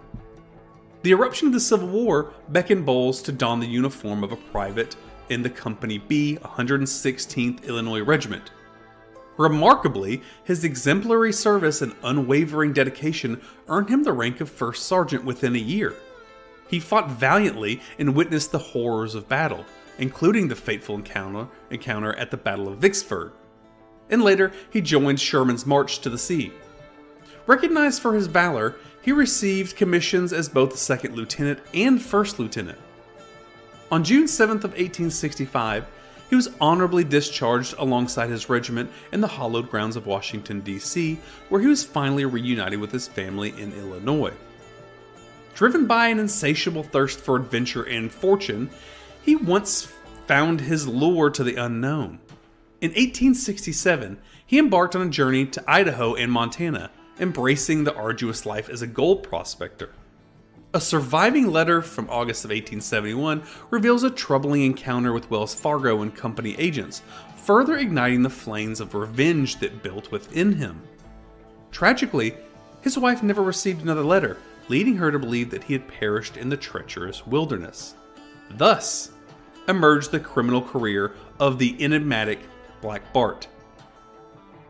The eruption of the Civil War beckoned Bowles to don the uniform of a private in the Company B, 116th Illinois Regiment. Remarkably, his exemplary service and unwavering dedication earned him the rank of first sergeant within a year. He fought valiantly and witnessed the horrors of battle, including the fateful encounter at the Battle of Vicksburg. And later, he joined Sherman's march to the sea. Recognized for his valor, he received commissions as both second lieutenant and first lieutenant. On June 7th of 1865, he was honorably discharged alongside his regiment in the hallowed grounds of Washington, D.C., where he was finally reunited with his family in Illinois. Driven by an insatiable thirst for adventure and fortune, he once found his lure to the unknown. In 1867, he embarked on a journey to Idaho and Montana, embracing the arduous life as a gold prospector. A surviving letter from August of 1871 reveals a troubling encounter with Wells Fargo and Company agents, further igniting the flames of revenge that built within him. Tragically, His wife never received another letter, leading her to believe that he had perished in the treacherous wilderness. Thus emerged the criminal career of the enigmatic Black Bart.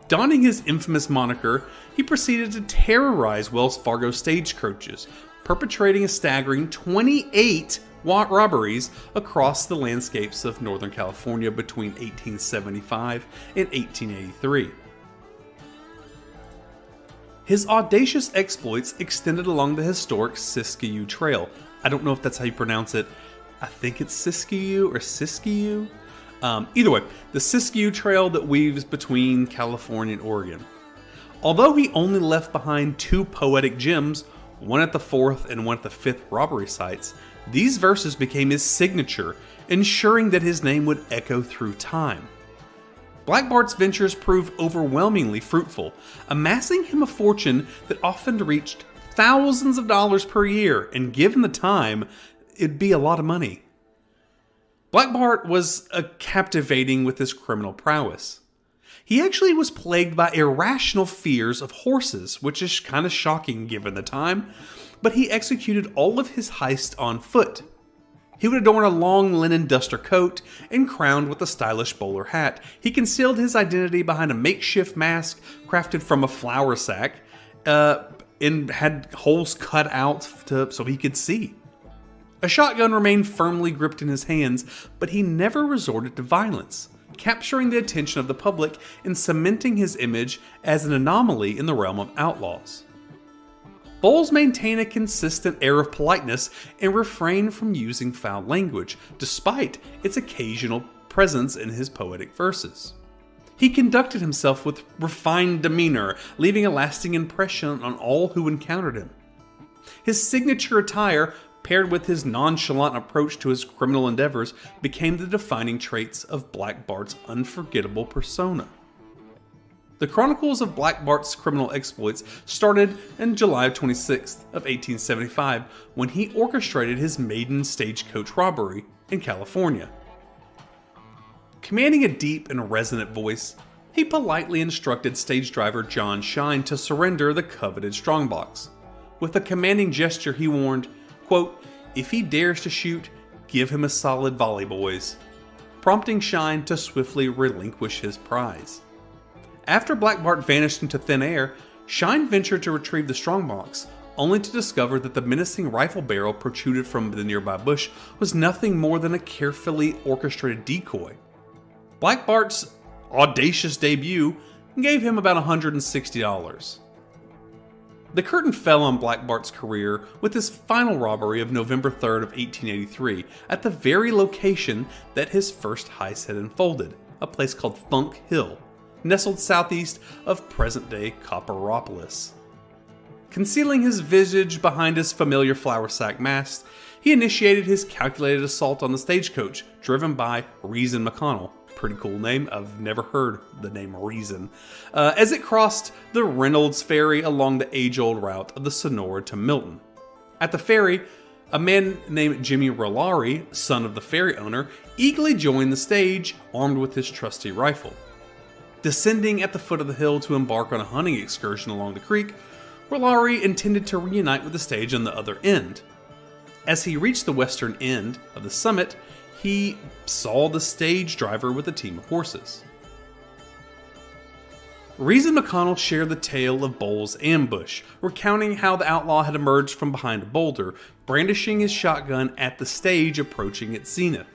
Donning his infamous moniker, he proceeded to terrorize Wells Fargo stagecoaches, perpetrating a staggering 28 robberies across the landscapes of Northern California between 1875 and 1883. His audacious exploits extended along the historic Siskiyou Trail. I don't know if that's how you pronounce it. I think it's Siskiyou or Siskiyou. Either way, the Siskiyou Trail that weaves between California and Oregon. Although he only left behind 2 poetic gems, one at the 4th and one at the 5th robbery sites, these verses became his signature, ensuring that his name would echo through time. Black Bart's ventures proved overwhelmingly fruitful, amassing him a fortune that often reached thousands of dollars per year, and given the time, it'd be a lot of money. Black Bart was captivating with his criminal prowess. He actually was plagued by irrational fears of horses, which is kind of shocking given the time, but he executed all of his heists on foot. He would adorn a long linen duster coat and crowned with a stylish bowler hat. He concealed his identity behind a makeshift mask crafted from a flour sack and had holes cut out so he could see. A shotgun remained firmly gripped in his hands, but he never resorted to violence, capturing the attention of the public and cementing his image as an anomaly in the realm of outlaws. Bowles maintained a consistent air of politeness and refrained from using foul language, despite its occasional presence in his poetic verses. He conducted himself with refined demeanor, leaving a lasting impression on all who encountered him. His signature attire, paired with his nonchalant approach to his criminal endeavors, became the defining traits of Black Bart's unforgettable persona. The chronicles of Black Bart's criminal exploits started in July 26th of 1875 when he orchestrated his maiden stagecoach robbery in California. Commanding a deep and resonant voice, he politely instructed stage driver John Shine to surrender the coveted strongbox. With a commanding gesture, he warned, quote, "If he dares to shoot, give him a solid volley, boys," prompting Shine to swiftly relinquish his prize. After Black Bart vanished into thin air, Shine ventured to retrieve the strongbox, only to discover that the menacing rifle barrel protruded from the nearby bush was nothing more than a carefully orchestrated decoy. Black Bart's audacious debut gave him about $160. The curtain fell on Black Bart's career with his final robbery of November 3rd of 1883 at the very location that his first heist had unfolded, a place called Funk Hill, nestled southeast of present-day Copperopolis. Concealing his visage behind his familiar flour sack mask, he initiated his calculated assault on the stagecoach, driven by Reason McConnell. Pretty cool name, I've never heard the name Reason. As it crossed the Reynolds Ferry along the age-old route of the Sonora to Milton. At the ferry, a man named Jimmy Rolari, son of the ferry owner, eagerly joined the stage, armed with his trusty rifle. Descending at the foot of the hill to embark on a hunting excursion along the creek, Rolari intended to reunite with the stage on the other end. As he reached the western end of the summit, he saw the stage driver with a team of horses. Reason McConnell shared the tale of Bowles' ambush, recounting how the outlaw had emerged from behind a boulder, brandishing his shotgun at the stage approaching its zenith.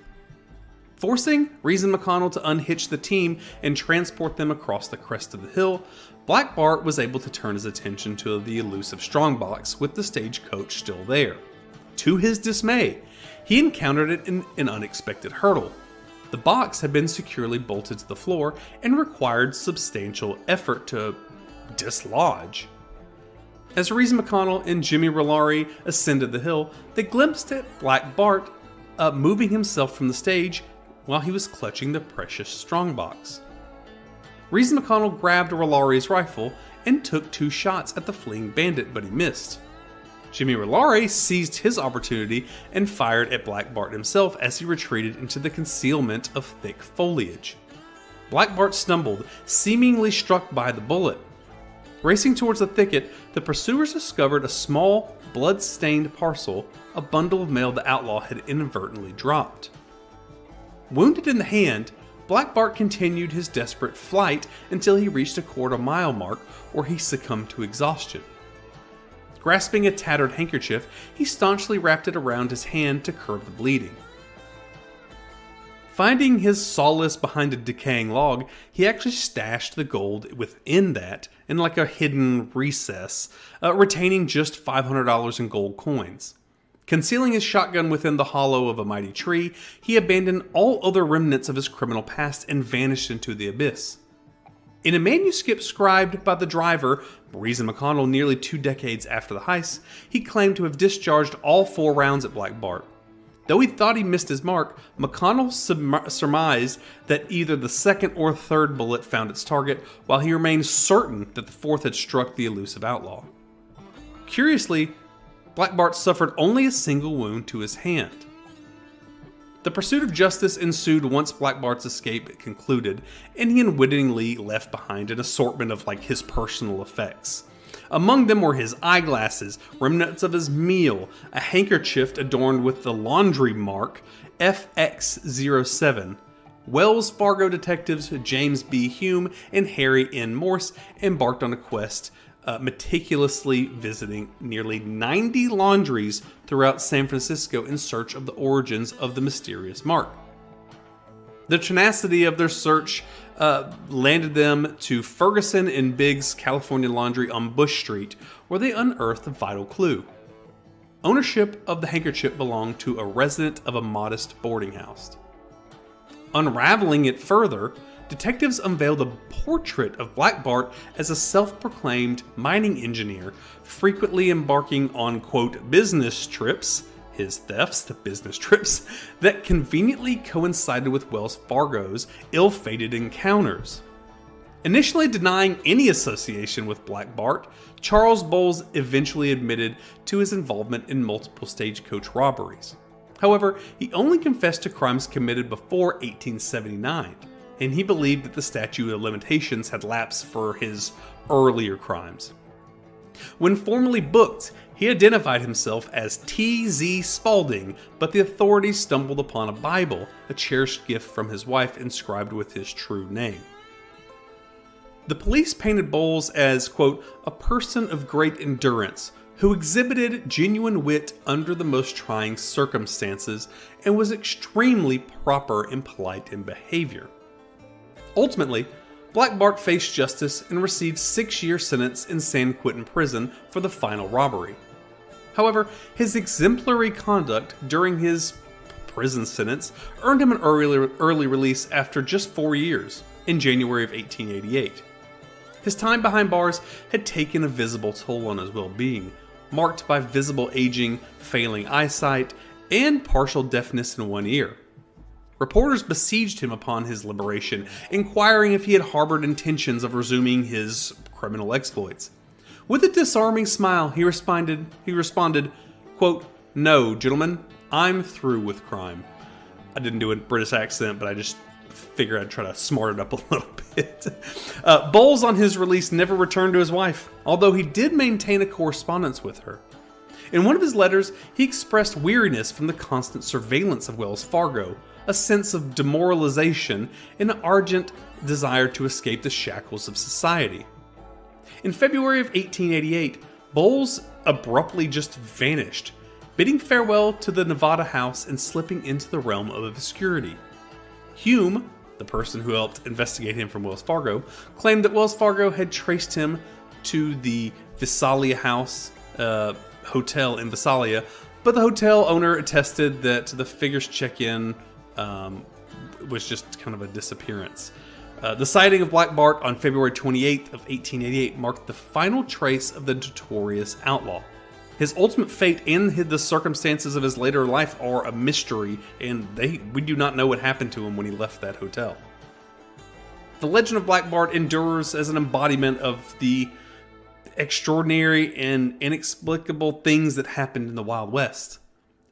Forcing Reason McConnell to unhitch the team and transport them across the crest of the hill, Black Bart was able to turn his attention to the elusive strongbox with the stagecoach still there. To his dismay, he encountered it in an unexpected hurdle. The box had been securely bolted to the floor and required substantial effort to dislodge. As Reason McConnell and Jimmy Rolari ascended the hill, they glimpsed at Black Bart moving himself from the stage while he was clutching the precious strongbox. Reason McConnell grabbed Rolari's rifle and took 2 shots at the fleeing bandit, but he missed. Jimmy Rolari seized his opportunity and fired at Black Bart himself as he retreated into the concealment of thick foliage. Black Bart stumbled, seemingly struck by the bullet. Racing towards the thicket, the pursuers discovered a small, blood-stained parcel, a bundle of mail the outlaw had inadvertently dropped. Wounded in the hand, Black Bart continued his desperate flight until he reached a quarter-mile mark where he succumbed to exhaustion. Grasping a tattered handkerchief, he staunchly wrapped it around his hand to curb the bleeding. Finding his solace behind a decaying log, he actually stashed the gold within that in like a hidden recess, retaining just $500 in gold coins. Concealing his shotgun within the hollow of a mighty tree, he abandoned all other remnants of his criminal past and vanished into the abyss. In a manuscript scribed by the driver, Maurice McConnell, nearly 2 decades after the heist, he claimed to have discharged all 4 rounds at Black Bart. Though he thought he missed his mark, McConnell surmised that either the second or third bullet found its target, while he remained certain that the fourth had struck the elusive outlaw. Curiously, Black Bart suffered only a single wound to his hand. The pursuit of justice ensued once Black Bart's escape concluded, and he unwittingly left behind an assortment of his personal effects. Among them were his eyeglasses, remnants of his meal, a handkerchief adorned with the laundry mark FX07. Wells Fargo detectives James B. Hume and Harry N. Morse embarked on a quest, meticulously visiting nearly 90 laundries throughout San Francisco in search of the origins of the mysterious mark. The tenacity of their search landed them to Ferguson and Biggs' California Laundry on Bush Street, where they unearthed a vital clue. Ownership of the handkerchief belonged to a resident of a modest boarding house. Unraveling it further, detectives unveiled a portrait of Black Bart as a self-proclaimed mining engineer, frequently embarking on, quote, business trips, his thefts, the business trips, that conveniently coincided with Wells Fargo's ill-fated encounters. Initially denying any association with Black Bart, Charles Bowles eventually admitted to his involvement in multiple stagecoach robberies. However, he only confessed to crimes committed before 1879. And he believed that the statute of limitations had lapsed for his earlier crimes. When formally booked, he identified himself as T.Z. Spaulding, but the authorities stumbled upon a Bible, a cherished gift from his wife inscribed with his true name. The police painted Bowles as, quote, a person of great endurance, who exhibited genuine wit under the most trying circumstances and was extremely proper and polite in behavior. Ultimately, Black Bart faced justice and received 6-year sentence in San Quentin prison for the final robbery. However, his exemplary conduct during his prison sentence earned him an early release after just 4 years, in January of 1888. His time behind bars had taken a visible toll on his well-being, marked by visible aging, failing eyesight, and partial deafness in one ear. Reporters besieged him upon his liberation, inquiring if he had harbored intentions of resuming his criminal exploits. With a disarming smile, he responded, quote, no, gentlemen, I'm through with crime. I didn't do a British accent, but I just figured I'd try to smart it up a little bit. Bowles, on his release, never returned to his wife, although he did maintain a correspondence with her. In one of his letters, he expressed weariness from the constant surveillance of Wells Fargo, a sense of demoralization, and an ardent desire to escape the shackles of society. In February of 1888, Bowles abruptly just vanished, bidding farewell to the Nevada house and slipping into the realm of obscurity. Hume, the person who helped investigate him from Wells Fargo, claimed that Wells Fargo had traced him to the Visalia House hotel in Visalia, but the hotel owner attested that the figure's check-in was just kind of a disappearance. The sighting of Black Bart on February 28th of 1888 marked the final trace of the notorious outlaw. His ultimate fate and the circumstances of his later life are a mystery, and we do not know what happened to him when he left that hotel. The legend of Black Bart endures as an embodiment of the extraordinary and inexplicable things that happened in the Wild West.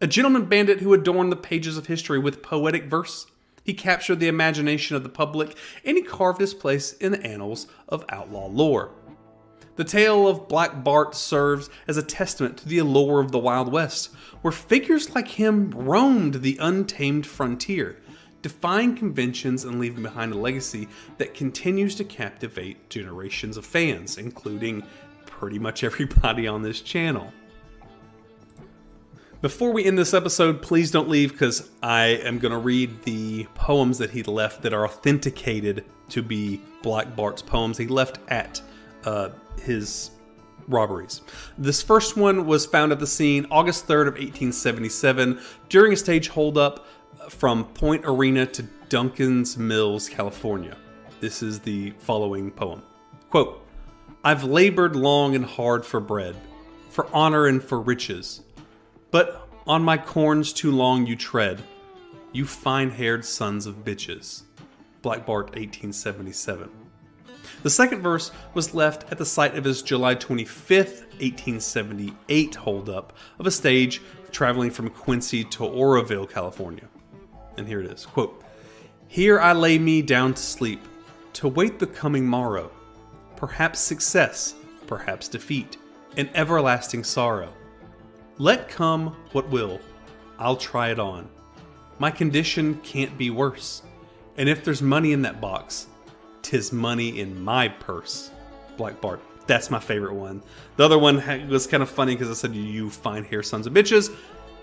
A gentleman bandit who adorned the pages of history with poetic verse, he captured the imagination of the public, and he carved his place in the annals of outlaw lore. The tale of Black Bart serves as a testament to the allure of the Wild West, where figures like him roamed the untamed frontier, defying conventions and leaving behind a legacy that continues to captivate generations of fans, including pretty much everybody on this channel. Before we end this episode, please don't leave, because I am going to read the poems that he left that are authenticated to be Black Bart's poems he left at his robberies. This first one was found at the scene August 3rd of 1877 during a stage holdup from Point Arena to Duncan's Mills, California. This is the following poem. Quote, "I've labored long and hard for bread, for honor and for riches. But on my corns too long you tread, you fine-haired sons of bitches." Black Bart, 1877. The second verse was left at the site of his July 25th, 1878 holdup of a stage traveling from Quincy to Oroville, California. And here it is. Quote, "Here I lay me down to sleep, to wait the coming morrow. Perhaps success, perhaps defeat, and everlasting sorrow. Let come what will, I'll try it on. My condition can't be worse. And if there's money in that box, 'tis money in my purse." Black Bart. That's my favorite one. The other one was kind of funny because I said, "You fine hair sons of bitches."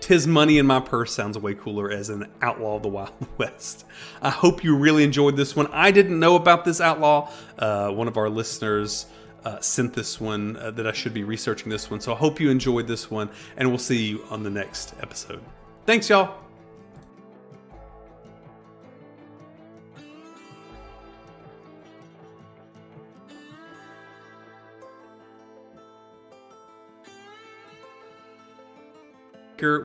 "'Tis money in my purse" sounds way cooler as an outlaw of the Wild West. I hope you really enjoyed this one. I didn't know about this outlaw. One of our listeners sent this one, that I should be researching this one. So I hope you enjoyed this one, and we'll see you on the next episode. Thanks, y'all.